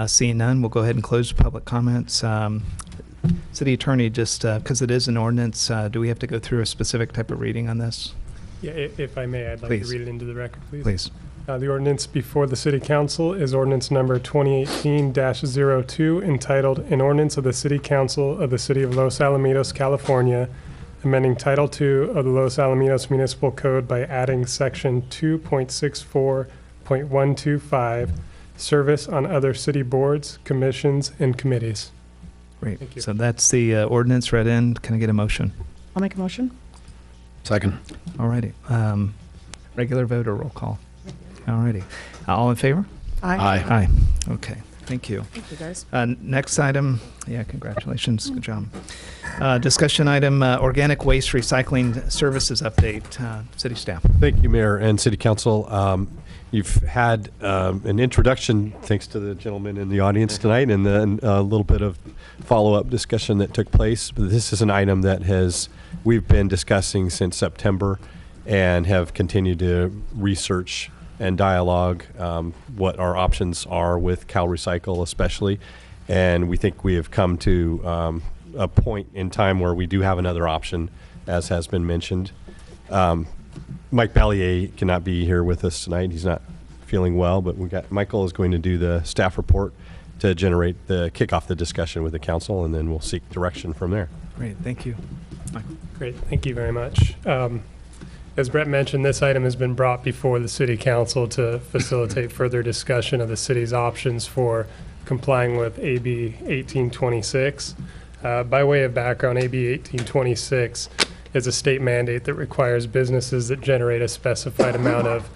[SPEAKER 1] Seeing none, we'll go ahead and close public comments. City Attorney, just because it is an ordinance, do we have to go through a specific type of reading on this?
[SPEAKER 16] Yeah, if I may, I'd like to read it into the record, please.
[SPEAKER 1] Please.
[SPEAKER 16] The ordinance before the City Council is ordinance number 2018-02, entitled An Ordinance of the City Council of the City of Los Alamitos, California, amending Title II of the Los Alamitos Municipal Code by adding Section 2.64.125, Service on Other City Boards, Commissions, and Committees.
[SPEAKER 1] Great.
[SPEAKER 16] Thank you.
[SPEAKER 1] So that's the ordinance read in. Can I get a motion?
[SPEAKER 5] I'll make a motion.
[SPEAKER 11] Second.
[SPEAKER 1] All righty. Regular vote or roll call? All righty. All in favor?
[SPEAKER 5] Aye.
[SPEAKER 1] Aye. Okay. Thank you.
[SPEAKER 5] Thank you, guys.
[SPEAKER 1] Next item. Yeah, congratulations. Good job. Discussion item, organic waste recycling services update. City staff.
[SPEAKER 15] Thank you, Mayor and City Council. You've had an introduction, thanks to the gentleman in the audience tonight, and then a little bit of follow-up discussion that took place. But this is an item that we've been discussing since September and have continued to research and dialogue what our options are with Cal Recycle especially. And we think we have come to a point in time where we do have another option, as has been mentioned. Mike Ballier cannot be here with us tonight. He's not feeling well, but Michael is going to do the staff report to kick off the discussion with the council, and then we'll seek direction from there.
[SPEAKER 1] Great, thank you. Michael.
[SPEAKER 16] Great, thank you very much. As Brett mentioned, this item has been brought before the City Council to facilitate further discussion of the city's options for complying with AB 1826. By way of background, AB 1826 is a state mandate that requires businesses that generate a specified amount of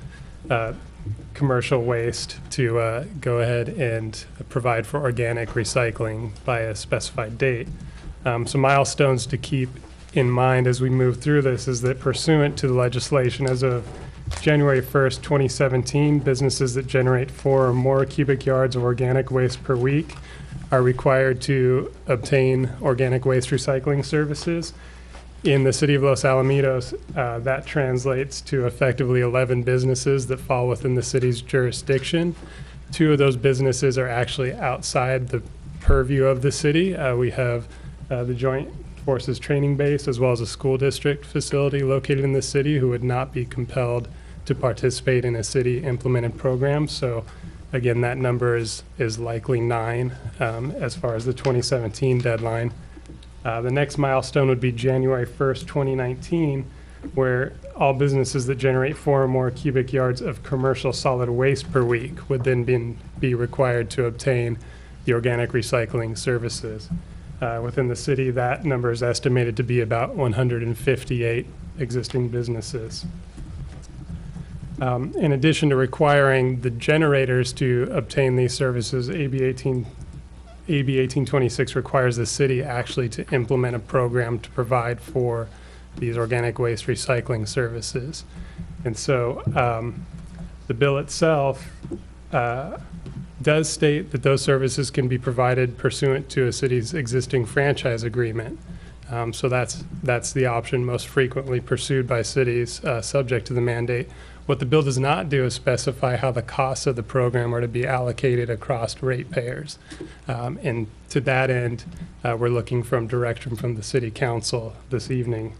[SPEAKER 16] commercial waste to go ahead and provide for organic recycling by a specified date. Some milestones to keep in mind as we move through this is that pursuant to the legislation as of January 1st, 2017, businesses that generate 4 or more cubic yards of organic waste per week are required to obtain organic waste recycling services. In the city of Los Alamitos, that translates to effectively 11 businesses that fall within the city's jurisdiction. 2 of those businesses are actually outside the purview of the city. We have the Joint Forces Training Base as well as a school district facility located in the city who would not be compelled to participate in a city implemented program. So again, that number is likely 9 as far as the 2017 deadline. The next milestone would be January 1st, 2019, where all businesses that generate 4 or more cubic yards of commercial solid waste per week would then be required to obtain the organic recycling services. Within the city, that number is estimated to be about 158 existing businesses. In addition to requiring the generators to obtain these services, AB 1826 requires the city actually to implement a program to provide for these organic waste recycling services. And so the bill itself does state that those services can be provided pursuant to a city's existing franchise agreement. So that's the option most frequently pursued by cities subject to the mandate. What the bill does not do is specify how the costs of the program are to be allocated across ratepayers. And to that end, we're looking from direction from the City Council this evening.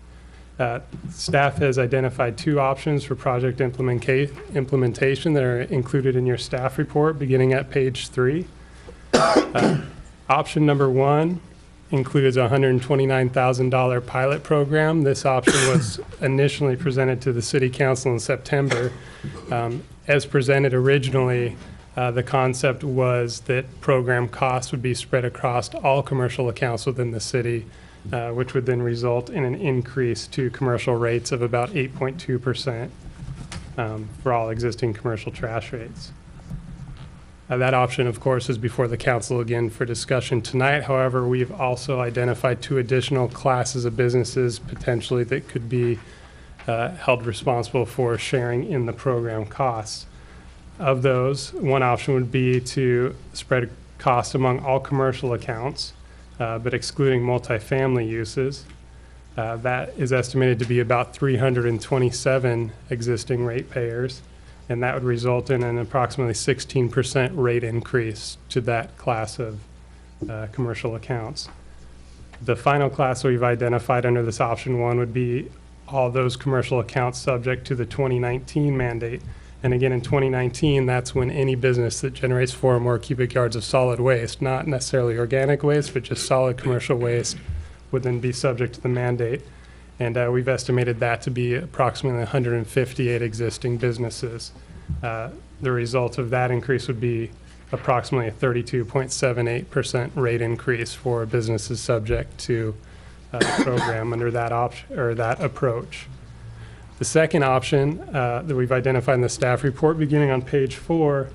[SPEAKER 16] Staff has identified 2 options for project implementation that are included in your staff report beginning at page 3. Option number 1 includes a $129,000 pilot program. This option was initially presented to the City Council in September. As presented originally, the concept was that program costs would be spread across all commercial accounts within the city, which would then result in an increase to commercial rates of about 8.2% for all existing commercial trash rates. That option, of course, is before the council again for discussion tonight. However, we've also identified 2 additional classes of businesses potentially that could be held responsible for sharing in the program costs. Of those, one option would be to spread costs among all commercial accounts, but excluding multifamily uses. That is estimated to be about 327 existing ratepayers, and that would result in an approximately 16% rate increase to that class of commercial accounts. The final class we've identified under this option 1 would be all those commercial accounts subject to the 2019 mandate. And again, in 2019, that's when any business that generates 4 or more cubic yards of solid waste, not necessarily organic waste, but just solid commercial waste, would then be subject to the mandate. And we've estimated that to be approximately 158 existing businesses. The result of that increase would be approximately a 32.78% rate increase for businesses subject to the program under that option or that approach. The second option that we've identified in the staff report, beginning on page 4,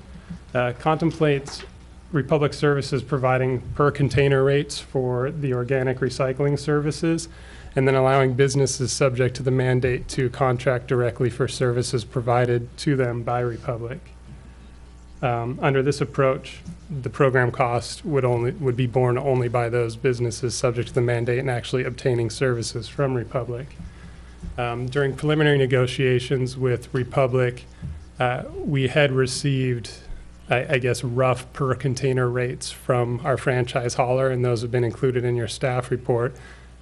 [SPEAKER 16] contemplates Republic Services providing per container rates for the organic recycling services, and then allowing businesses subject to the mandate to contract directly for services provided to them by Republic. Under this approach, the program cost would be borne only by those businesses subject to the mandate and actually obtaining services from Republic. During preliminary negotiations with Republic, we had received, I guess, rough per container rates from our franchise hauler, and those have been included in your staff report.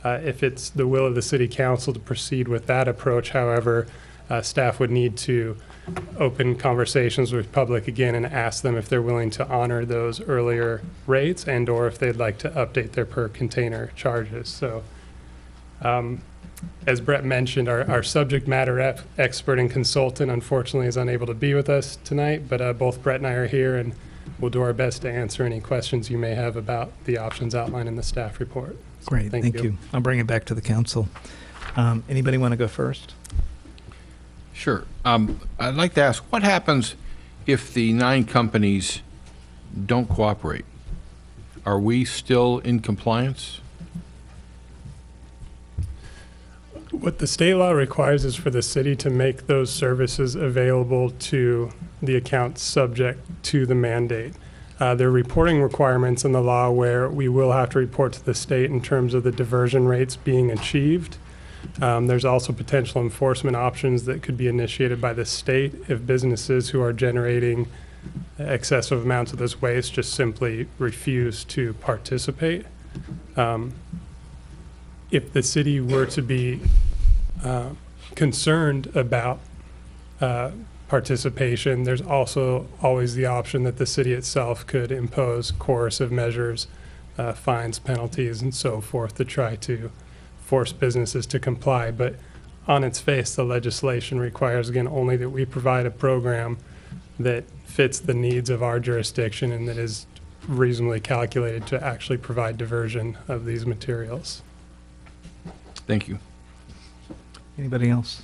[SPEAKER 16] If it's the will of the City Council to proceed with that approach, however, staff would need to open conversations with Republic again and ask them if they're willing to honor those earlier rates and or if they'd like to update their per container charges. So as Brett mentioned, our subject matter expert and consultant unfortunately is unable to be with us tonight, but both Brett and I are here and we'll do our best to answer any questions you may have about the options outlined in the staff report. So
[SPEAKER 1] Great, thank you. I'll bring it back to the council. Anybody want to go first?
[SPEAKER 12] Sure. I'd like to ask, what happens if the 9 companies don't cooperate? Are we still in compliance?
[SPEAKER 16] What the state law requires is for the city to make those services available to the accounts subject to the mandate. There are reporting requirements in the law where we will have to report to the state in terms of the diversion rates being achieved. There's also potential enforcement options that could be initiated by the state if businesses who are generating excessive amounts of this waste just simply refuse to participate. If the city were to be concerned about participation, there's also always the option that the city itself could impose coercive measures, fines, penalties, and so forth to try to force businesses to comply. But on its face, the legislation requires, again, only that we provide a program that fits the needs of our jurisdiction and that is reasonably calculated to actually provide diversion of these materials.
[SPEAKER 12] Thank you.
[SPEAKER 1] Anybody else?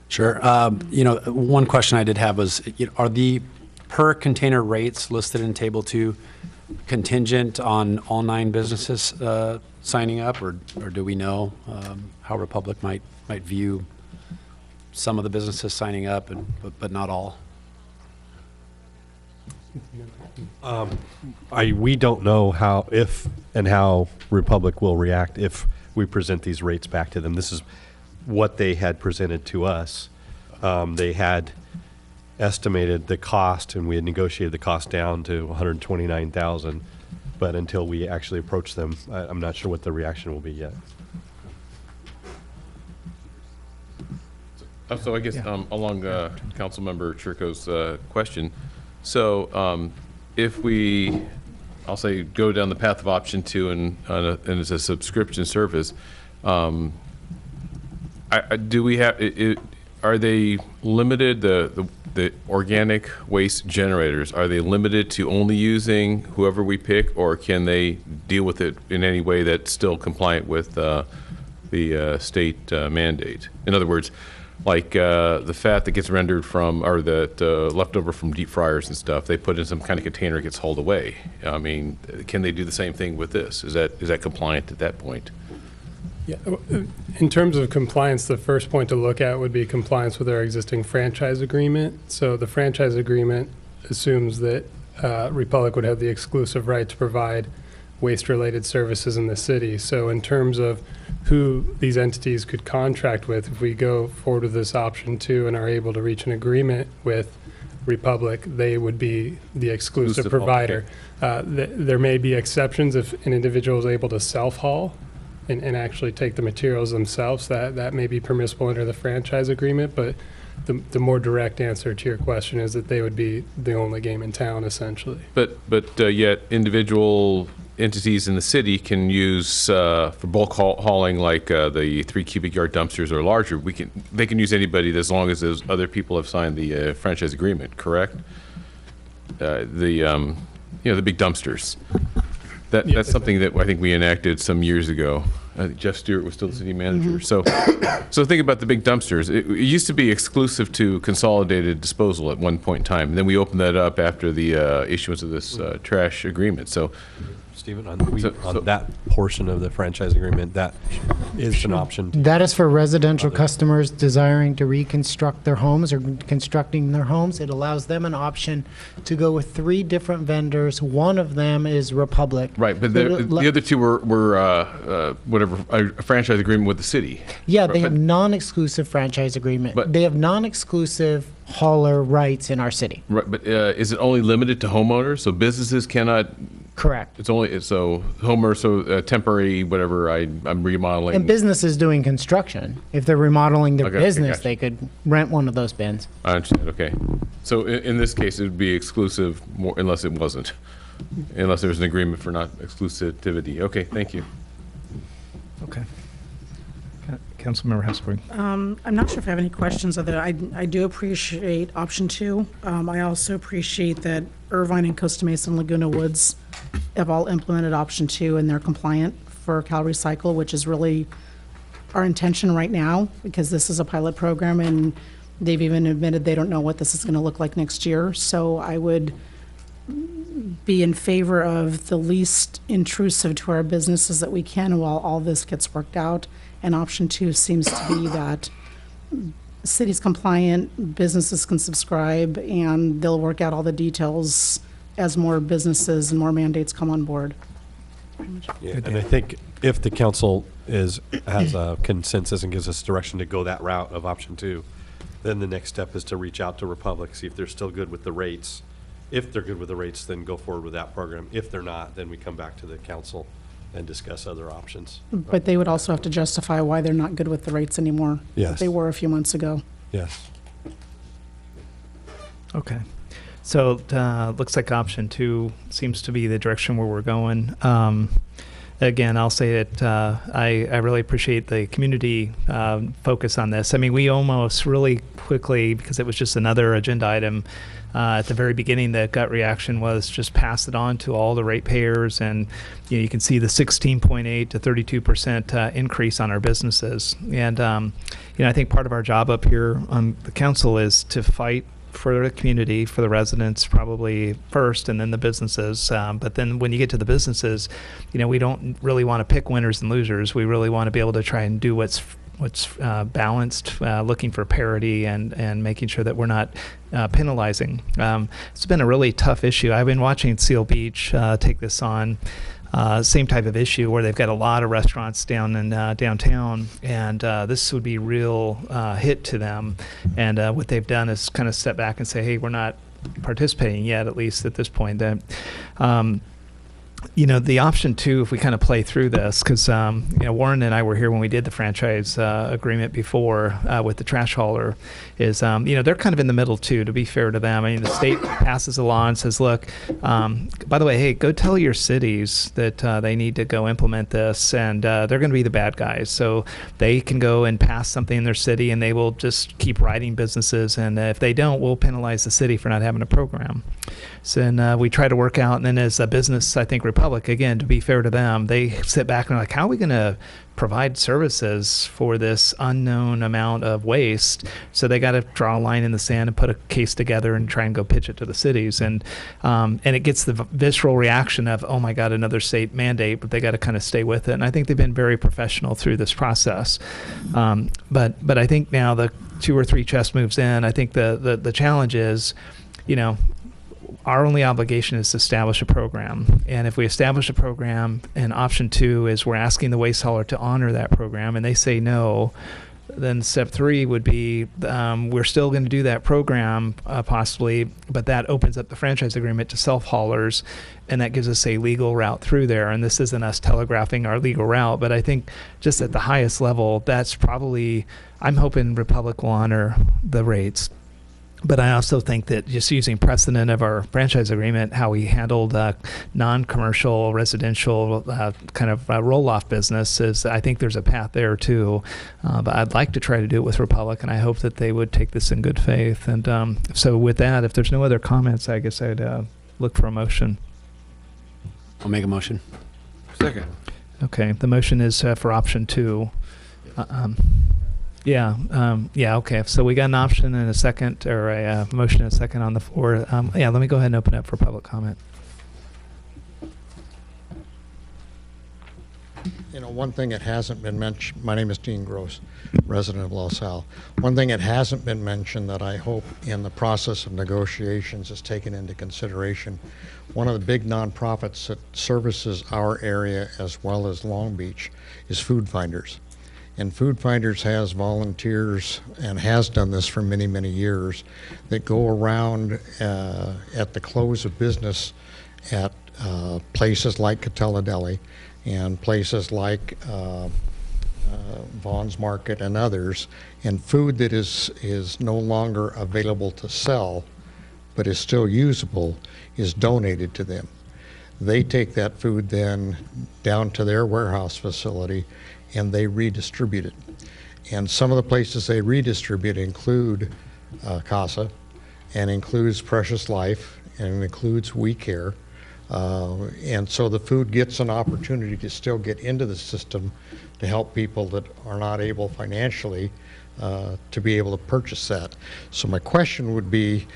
[SPEAKER 11] Sure. One question I did have was, are the per container rates listed in Table 2 contingent on all 9 businesses signing up, or do we know how Republic might view some of the businesses signing up, but not all?
[SPEAKER 15] We don't know how Republic will react if we present these rates back to them. This is what they had presented to us. They had estimated the cost, and we had negotiated the cost down to $129,000. But until we actually approach them, I'm not sure what the reaction will be yet.
[SPEAKER 3] So I guess along Councilmember Chirco's question, so if we, I'll say, go down the path of option 2 and it's a subscription service, do we have? Are they limited? The organic waste generators, are they limited to only using whoever we pick, or can they deal with it in any way that's still compliant with the state mandate? In other words, like the fat that gets rendered from, or the leftover from deep fryers and stuff, they put in some kind of container, it gets hauled away. I mean, can they do the same thing with this? Is that compliant at that point?
[SPEAKER 16] Yeah, in terms of compliance, the first point to look at would be compliance with our existing franchise agreement. So the franchise agreement assumes that Republic would have the exclusive right to provide waste-related services in the city. So in terms of who these entities could contract with, if we go forward with this option 2 and are able to reach an agreement with Republic, they would be the exclusive provider. There may be exceptions if an individual is able to self-haul and actually take the materials themselves. That may be permissible under the franchise agreement, but the more direct answer to your question is that they would be the only game in town, essentially. But
[SPEAKER 3] Yet individual entities in the city can use for bulk hauling, like the 3 cubic yard dumpsters or larger. They can use anybody as long as those other people have signed the franchise agreement. Correct? The big dumpsters. That's something that I think we enacted some years ago. Jeff Stewart was still the city manager.
[SPEAKER 16] Mm-hmm.
[SPEAKER 3] So think about the big dumpsters. It used to be exclusive to consolidated disposal at one point in time. And then we opened that up after the issuance of this trash agreement. So,
[SPEAKER 15] Stephen, on that portion of the franchise agreement, that is an option.
[SPEAKER 13] That is for residential customers desiring to reconstruct their homes or constructing their homes. It allows them an option to go with 3 different vendors. One of them is Republic.
[SPEAKER 3] Right, but the other 2 were a franchise agreement with the city.
[SPEAKER 13] Yeah, they have non-exclusive franchise agreement. But they have non-exclusive hauler rights in our city.
[SPEAKER 3] Right, but is it only limited to homeowners? So businesses cannot.
[SPEAKER 13] Correct.
[SPEAKER 3] It's only temporary, whatever. I'm remodeling.
[SPEAKER 13] And businesses doing construction, if they're remodeling their business,
[SPEAKER 3] gotcha.
[SPEAKER 13] they could rent one of those bins.
[SPEAKER 3] I understand. Okay, so in this case, it would be exclusive, unless it wasn't, unless there was an agreement for not exclusivity. Okay, thank you.
[SPEAKER 1] Okay. Councilmember Hesburgh.
[SPEAKER 5] I'm not sure if I have any questions other. I do appreciate option 2. I also appreciate that Irvine and Costa Mesa and Laguna Woods have all implemented option 2 and they're compliant for Cal Recycle, which is really our intention right now, because this is a pilot program and they've even admitted they don't know what this is going to look like next year. So I would be in favor of the least intrusive to our businesses that we can while all this gets worked out. And option 2 seems to be that city's compliant, businesses can subscribe, and they'll work out all the details as more businesses and more mandates come on board.
[SPEAKER 15] Yeah, and I think if the council has a consensus and gives us direction to go that route of option 2, then the next step is to reach out to Republic, see if they're still good with the rates. If they're good with the rates, then go forward with that program. If they're not, then we come back to the council and discuss other options.
[SPEAKER 5] But they would also have to justify why they're not good with the rates anymore.
[SPEAKER 15] Yes.
[SPEAKER 5] That they were a few months ago.
[SPEAKER 15] Yes.
[SPEAKER 1] Okay. So looks like option 2 seems to be the direction where we're going. Again, I'll say that I really appreciate the community focus on this. I mean, we almost really quickly, because it was just another agenda item, at the very beginning, the gut reaction was just pass it on to all the ratepayers, and you can see the 16.8 to 32% increase on our businesses. And I think part of our job up here on the council is to fight for the community, for the residents probably first, and then the businesses. But then when you get to the businesses, we don't really want to pick winners and losers. We really want to be able to try and do what's balanced, looking for parity and making sure that we're not penalizing. It's been a really tough issue. I've been watching Seal Beach take this on. Same type of issue where they've got a lot of restaurants down in downtown, and this would be real hit to them. And what they've done is kind of step back and say, hey, we're not participating yet, at least at this point. That the option 2, if we kind of play through this, because Warren and I were here when we did the franchise agreement before with the trash hauler, is they're kind of in the middle too, to be fair to them. I mean, the state passes a law and says, look, by the way, hey, go tell your cities that they need to go implement this, and they're going to be the bad guys. So they can go and pass something in their city, and they will just keep writing businesses, and if they don't, we'll penalize the city for not having a program. So then we try to work out, and then as a business, I think Republic, again, to be fair to them, they sit back and are like, how are we going to provide services for this unknown amount of waste? So they got to draw a line in the sand and put a case together and try and go pitch it to the cities. And it gets the visceral reaction of, oh my God, another state mandate, but they got to kind of stay with it. And I think they've been very professional through this process. But I think now the 2 or 3 chess moves in, I think the challenge is, our only obligation is to establish a program. And if we establish a program, and option 2 is we're asking the waste hauler to honor that program, and they say no, then step 3 would be we're still going to do that program possibly, but that opens up the franchise agreement to self-haulers, and that gives us a legal route through there. And this isn't us telegraphing our legal route, but I think just at the highest level, that's probably, I'm hoping Republic will honor the rates. But I also think that just using precedent of our franchise agreement, how we handled non-commercial, residential kind of roll-off businesses, I think there's a path there too. But I'd like to try to do it with Republic, and I hope that they would take this in good faith. And so with that, if there's no other comments, I guess I'd look for a motion.
[SPEAKER 17] I'll make a motion.
[SPEAKER 12] Second.
[SPEAKER 1] Okay, the motion is for option 2. Okay. So we got an option and a second, or a motion and a second on the floor. Let me go ahead and open up for public comment.
[SPEAKER 18] One thing that hasn't been mentioned, my name is Dean Gross, resident of LaSalle. One thing that hasn't been mentioned that I hope in the process of negotiations is taken into consideration. One of the big nonprofits that services our area as well as Long Beach is Food Finders. And Food Finders has volunteers, and has done this for many, many years, that go around at the close of business at places like Catella Deli and places like Vaughn's Market and others, and food that is no longer available to sell but is still usable is donated to them. They take that food then down to their warehouse facility and they redistribute it. And some of the places they redistribute include CASA, and includes Precious Life, and includes We Care. And so the food gets an opportunity to still get into the system to help people that are not able financially to be able to purchase that. So my question would be,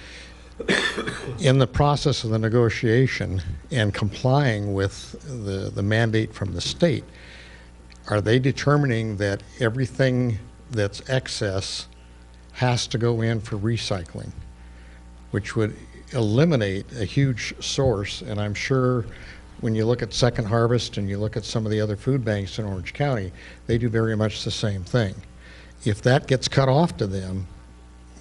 [SPEAKER 18] In the process of the negotiation and complying with the mandate from the state, are they determining that everything that's excess has to go in for recycling, which would eliminate a huge source? And I'm sure when you look at Second Harvest and you look at some of the other food banks in Orange County, they do very much the same thing. If that gets cut off to them,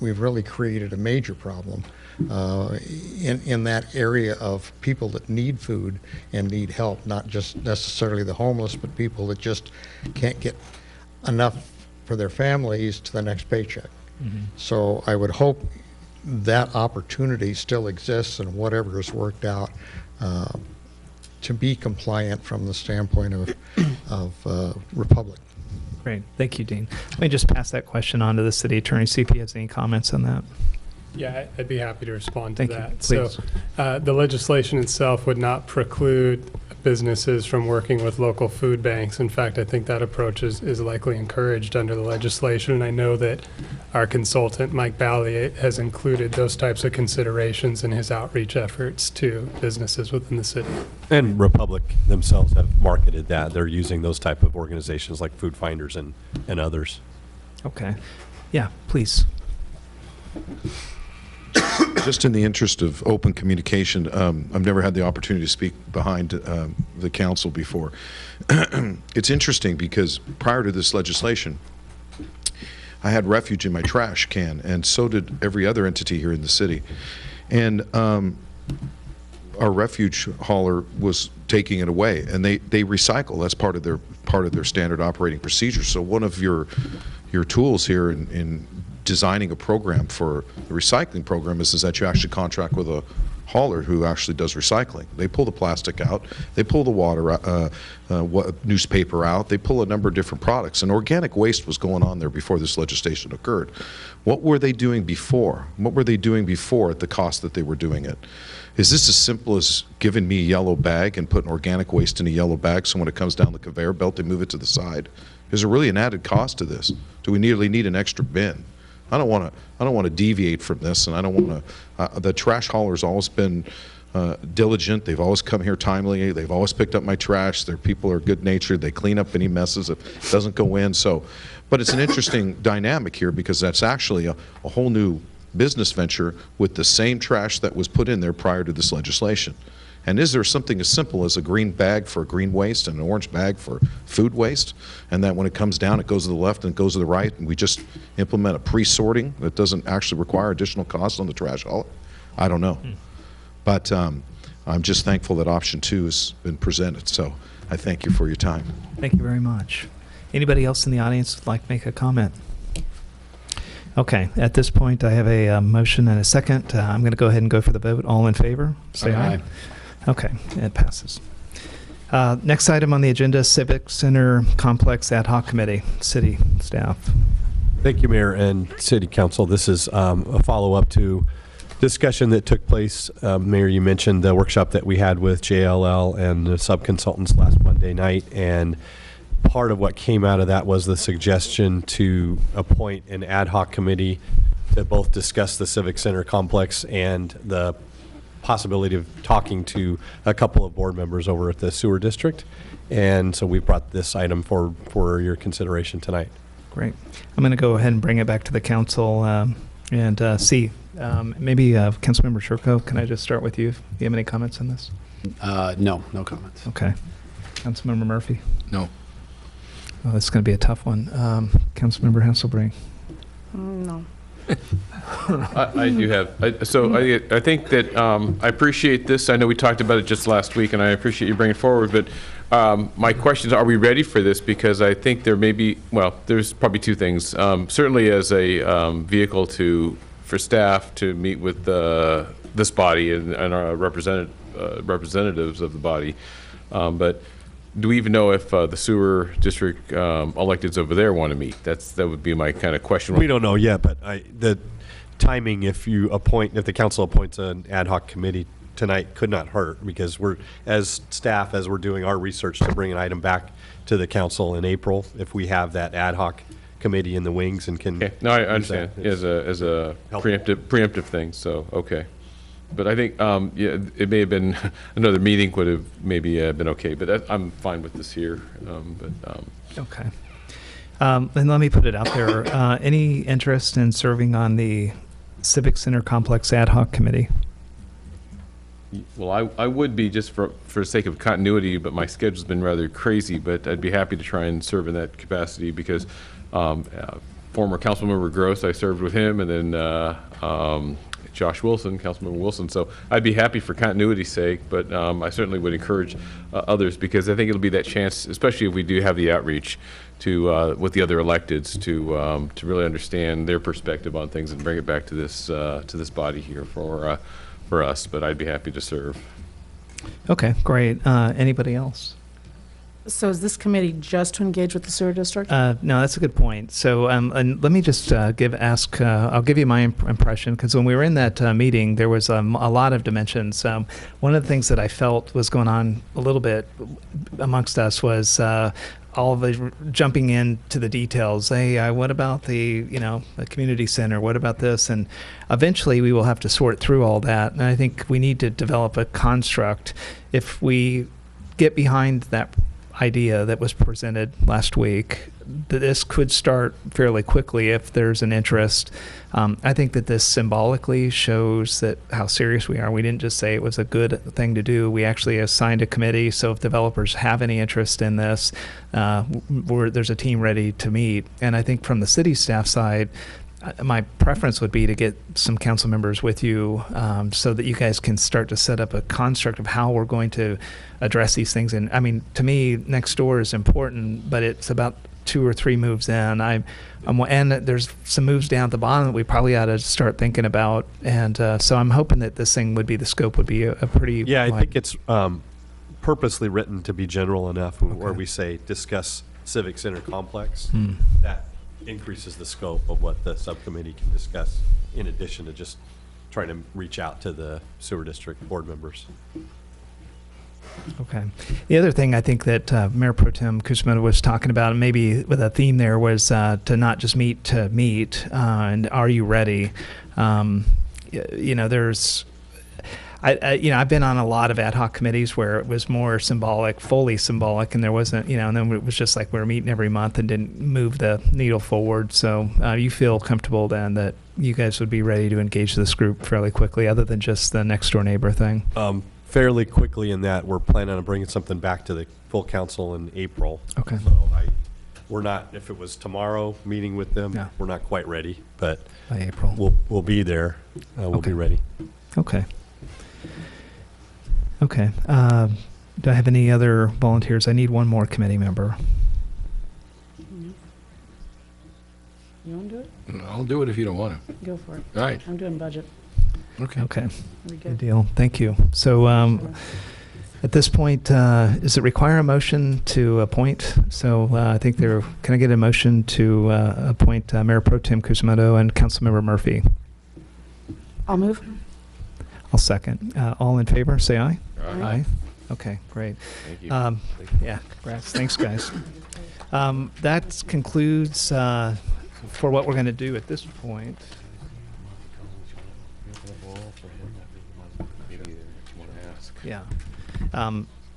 [SPEAKER 18] we've really created a major problem in that area of people that need food and need help, not just necessarily the homeless, but people that just can't get enough for their families to the next paycheck. So I would hope that opportunity still exists, and whatever is worked out to be compliant from the standpoint of Republic.
[SPEAKER 1] Great. Thank you, Dean. Let me just pass that question on to the city attorney, see if he has any comments on that.
[SPEAKER 16] Yeah, I'd be happy to respond to
[SPEAKER 1] Thank you.
[SPEAKER 16] that.
[SPEAKER 1] Please.
[SPEAKER 16] So the legislation itself would not preclude businesses from working with local food banks. In fact, I think that approach is likely encouraged under the legislation. And I know that our consultant, Mike Bally, has included those types of considerations in his outreach efforts to businesses within the city.
[SPEAKER 15] And Republic themselves have marketed that. They're using those type of organizations like Food Finders and others.
[SPEAKER 1] Okay. Yeah, please.
[SPEAKER 10] Just in the interest of open communication, I've never had the opportunity to speak behind the council before. It's interesting because prior to this legislation, I had refuge in my trash can, and so did every other entity here in the city. And our refuge hauler was taking it away, and they recycle. That's part of their standard operating procedure. So one of your tools here in designing a program for the recycling program is that you actually contract with a hauler who actually does recycling. They pull the plastic out, they pull the water, newspaper out, they pull a number of different products. And organic waste was going on there before this legislation occurred. What were they doing before? What were they doing before at the cost that they were doing it? Is this as simple as giving me a yellow bag and putting organic waste in a yellow bag so when it comes down the conveyor belt they move it to the side? Is there really an added cost to this? Do we really need an extra bin? I don't want to deviate from this, and I don't want to. The trash hauler's always been diligent. They've always come here timely. They've always picked up my trash. Their people are good-natured. They clean up any messes if it doesn't go in. So, but it's an interesting dynamic here because that's actually a whole new business venture with the same trash that was put in there prior to this legislation. And is there something as simple as a green bag for green waste and an orange bag for food waste? And that when it comes down, it goes to the left and it goes to the right, and we just implement a pre-sorting that doesn't actually require additional cost on the trash hauler? I don't know. But I'm just thankful that option 2 has been presented. So I thank you for your time.
[SPEAKER 1] Thank you very much. Anybody else in the audience would like to make a comment? Okay, at this point, I have a motion and a second. I'm going to go ahead and go for the vote. All in favor, say aye. Okay, it passes. Next item on the agenda, Civic Center Complex Ad Hoc Committee, City staff.
[SPEAKER 15] Thank you, Mayor and City Council. This is a follow-up to discussion that took place. Mayor, you mentioned the workshop that we had with JLL and the sub-consultants last Monday night, and part of what came out of that was the suggestion to appoint an ad hoc committee to both discuss the Civic Center complex and the possibility of talking to a couple of board members over at the sewer district. And so we brought this item for your consideration tonight.
[SPEAKER 1] Great. I'm going to go ahead and bring it back to the council and see. Maybe Councilmember Sherko, can I just start with you? Do you have any comments on this?
[SPEAKER 17] No comments.
[SPEAKER 1] Okay. Councilmember Murphy?
[SPEAKER 17] No.
[SPEAKER 1] Oh, this is going to be a tough one. Councilmember Hasselbrink?
[SPEAKER 5] No.
[SPEAKER 3] I do have. I think that I appreciate this. I know we talked about it just last week, and I appreciate you bringing it forward. But my question is, are we ready for this? Because I think there may be, well, there's probably two things. Certainly as a vehicle for staff to meet with this body and our representatives of the body. But do we even know if the sewer district electeds over there want to meet? That would be my kind of question.
[SPEAKER 15] We don't know yet, but the timing, if the council appoints an ad hoc committee tonight, could not hurt, because we're, as staff, as we're doing our research to bring an item back to the council in April, if we have that ad hoc committee in the wings and can.
[SPEAKER 3] Okay. No, I understand. As a preemptive thing. So okay. But I think, yeah, it may have been, another meeting would have maybe been okay, but I'm fine with this here.
[SPEAKER 1] Okay. And let me put it out there. Any interest in serving on the Civic Center Complex Ad Hoc Committee?
[SPEAKER 3] Well, I would be just for the sake of continuity, but my schedule's been rather crazy, but I'd be happy to try and serve in that capacity because former Councilmember Gross, I served with him, and then Josh Wilson, Councilmember Wilson. So I'd be happy for continuity's sake, but I certainly would encourage others because I think it'll be that chance, especially if we do have the outreach to with the other electeds to really understand their perspective on things and bring it back to this body here for us. But I'd be happy to serve.
[SPEAKER 1] Okay, great. Anybody else?
[SPEAKER 5] So is this committee just to engage with the sewer district?
[SPEAKER 1] No, that's a good point. So, and let me just I'll give you my impression, because when we were in that meeting, there was a lot of dimensions. One of the things that I felt was going on a little bit amongst us was all of the jumping into the details. Hey, what about the community center? What about this? And eventually we will have to sort through all that. And I think we need to develop a construct. If we get behind that idea that was presented last week, that this could start fairly quickly if there's an interest. I think that this symbolically shows that how serious we are. We didn't just say it was a good thing to do. We actually assigned a committee. So if developers have any interest in this, there's a team ready to meet. And I think from the city staff side, my preference would be to get some council members with you so that you guys can start to set up a construct of how we're going to address these things. And I mean, to me, next door is important, but it's about 2 or 3 moves in. And there's some moves down at the bottom that we probably ought to start thinking about. And so I'm hoping that this thing would be, the scope would be a pretty
[SPEAKER 15] I think it's purposely written to be general enough where we say discuss Civic Center Complex. That increases the scope of what the subcommittee can discuss in addition to just trying to reach out to the sewer district board members.
[SPEAKER 1] Okay. The other thing I think that Mayor Pro Tem Kushimoto was talking about, and maybe with a theme there, was to not just meet to meet, and are you ready? There's I've been on a lot of ad hoc committees where it was more symbolic, fully symbolic, and there wasn't, and then it was just like we're meeting every month and didn't move the needle forward. So you feel comfortable then that you guys would be ready to engage this group fairly quickly, other than just the next door neighbor thing?
[SPEAKER 15] Fairly quickly in that we're planning on bringing something back to the full council in April.
[SPEAKER 1] Okay.
[SPEAKER 15] So we're not, if it was tomorrow meeting with them,
[SPEAKER 1] Yeah.
[SPEAKER 15] we're not quite ready, but
[SPEAKER 1] By April.
[SPEAKER 15] we'll be there. We'll be ready.
[SPEAKER 1] Okay. Okay. Do I have any other volunteers? I need one more committee member.
[SPEAKER 5] You want to do it?
[SPEAKER 12] I'll do it if you don't want to.
[SPEAKER 5] Go for it.
[SPEAKER 12] All right.
[SPEAKER 5] I'm doing budget.
[SPEAKER 12] Okay.
[SPEAKER 1] Okay.
[SPEAKER 5] We
[SPEAKER 1] Good
[SPEAKER 5] good?
[SPEAKER 1] deal. Thank you. So at this point, does it require a motion to appoint? So I think can I get a motion to appoint Mayor Pro Tem Kushimoto and Councilmember Murphy?
[SPEAKER 5] I'll move.
[SPEAKER 1] I'll second. All in favor, say aye.
[SPEAKER 3] Aye.
[SPEAKER 1] Okay, great.
[SPEAKER 3] Thank you.
[SPEAKER 1] Yeah, congrats. Thanks, guys. That concludes for what we're going to do at this point. Yeah.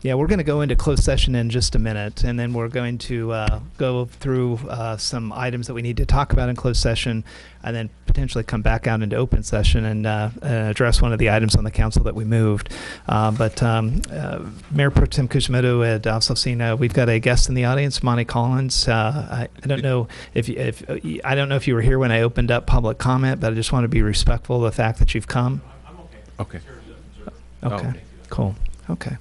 [SPEAKER 1] Yeah, we're going to go into closed session in just a minute, and then we're going to go through some items that we need to talk about in closed session, and then potentially come back out into open session and address one of the items on the council that we moved. But Mayor Pro Tem Kushimoto had also seen we've got a guest in the audience, Monty Collins. I don't know if you were here when I opened up public comment, but I just want to be respectful of the fact that you've come.
[SPEAKER 3] I'm okay.
[SPEAKER 1] Okay.
[SPEAKER 3] Okay.
[SPEAKER 1] Cool. Okay.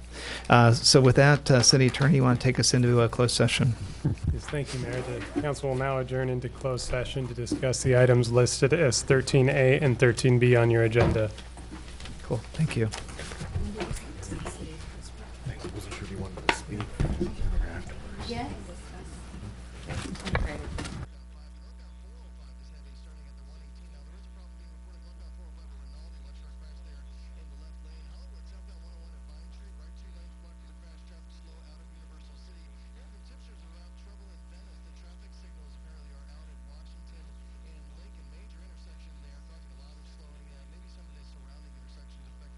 [SPEAKER 1] So with that, City Attorney, you want to take us into a closed session?
[SPEAKER 16] Yes, thank you, Mayor. The council will now adjourn into closed session to discuss the items listed as 13A and 13B on your agenda.
[SPEAKER 1] Cool. Thank you.
[SPEAKER 2] Yeah.
[SPEAKER 19] Major intersection there, causing a lot of slowing, maybe some of the surrounding intersections affected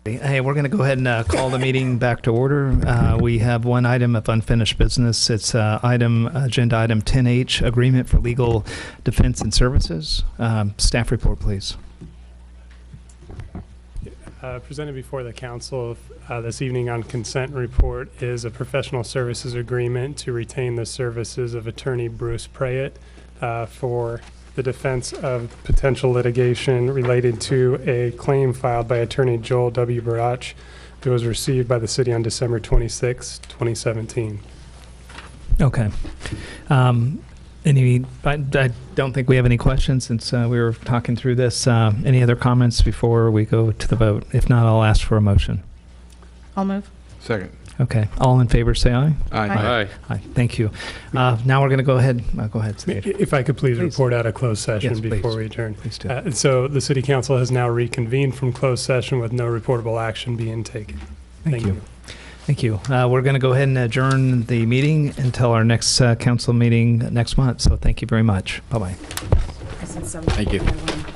[SPEAKER 1] Hey, we're going to go ahead and call the meeting back to order. We have one item of unfinished business. It's agenda item 10H, agreement for legal defense and services. Staff report, please.
[SPEAKER 16] Presented before the council this evening on consent report is a professional services agreement to retain the services of attorney Bruce Prayett for the defense of potential litigation related to a claim filed by attorney Joel W. Barach that was received by the city on December 26, 2017.
[SPEAKER 1] Okay. I don't think we have any questions since we were talking through this. Any other comments before we go to the vote? If not, I'll ask for a motion.
[SPEAKER 5] I'll move.
[SPEAKER 12] Second.
[SPEAKER 1] Okay. All in favor, say aye.
[SPEAKER 12] Aye.
[SPEAKER 1] Aye. Thank you. Now we're going to go ahead. Go ahead, Stage.
[SPEAKER 16] If I could please report out of closed session
[SPEAKER 1] Yes,
[SPEAKER 16] before
[SPEAKER 1] please.
[SPEAKER 16] we adjourn.
[SPEAKER 1] Please do.
[SPEAKER 16] So the city council has now reconvened from closed session with no reportable action being taken.
[SPEAKER 1] Thank you. Thank you. We're going to go ahead and adjourn the meeting until our next council meeting next month. So thank you very much. Bye-bye.
[SPEAKER 17] Thank you.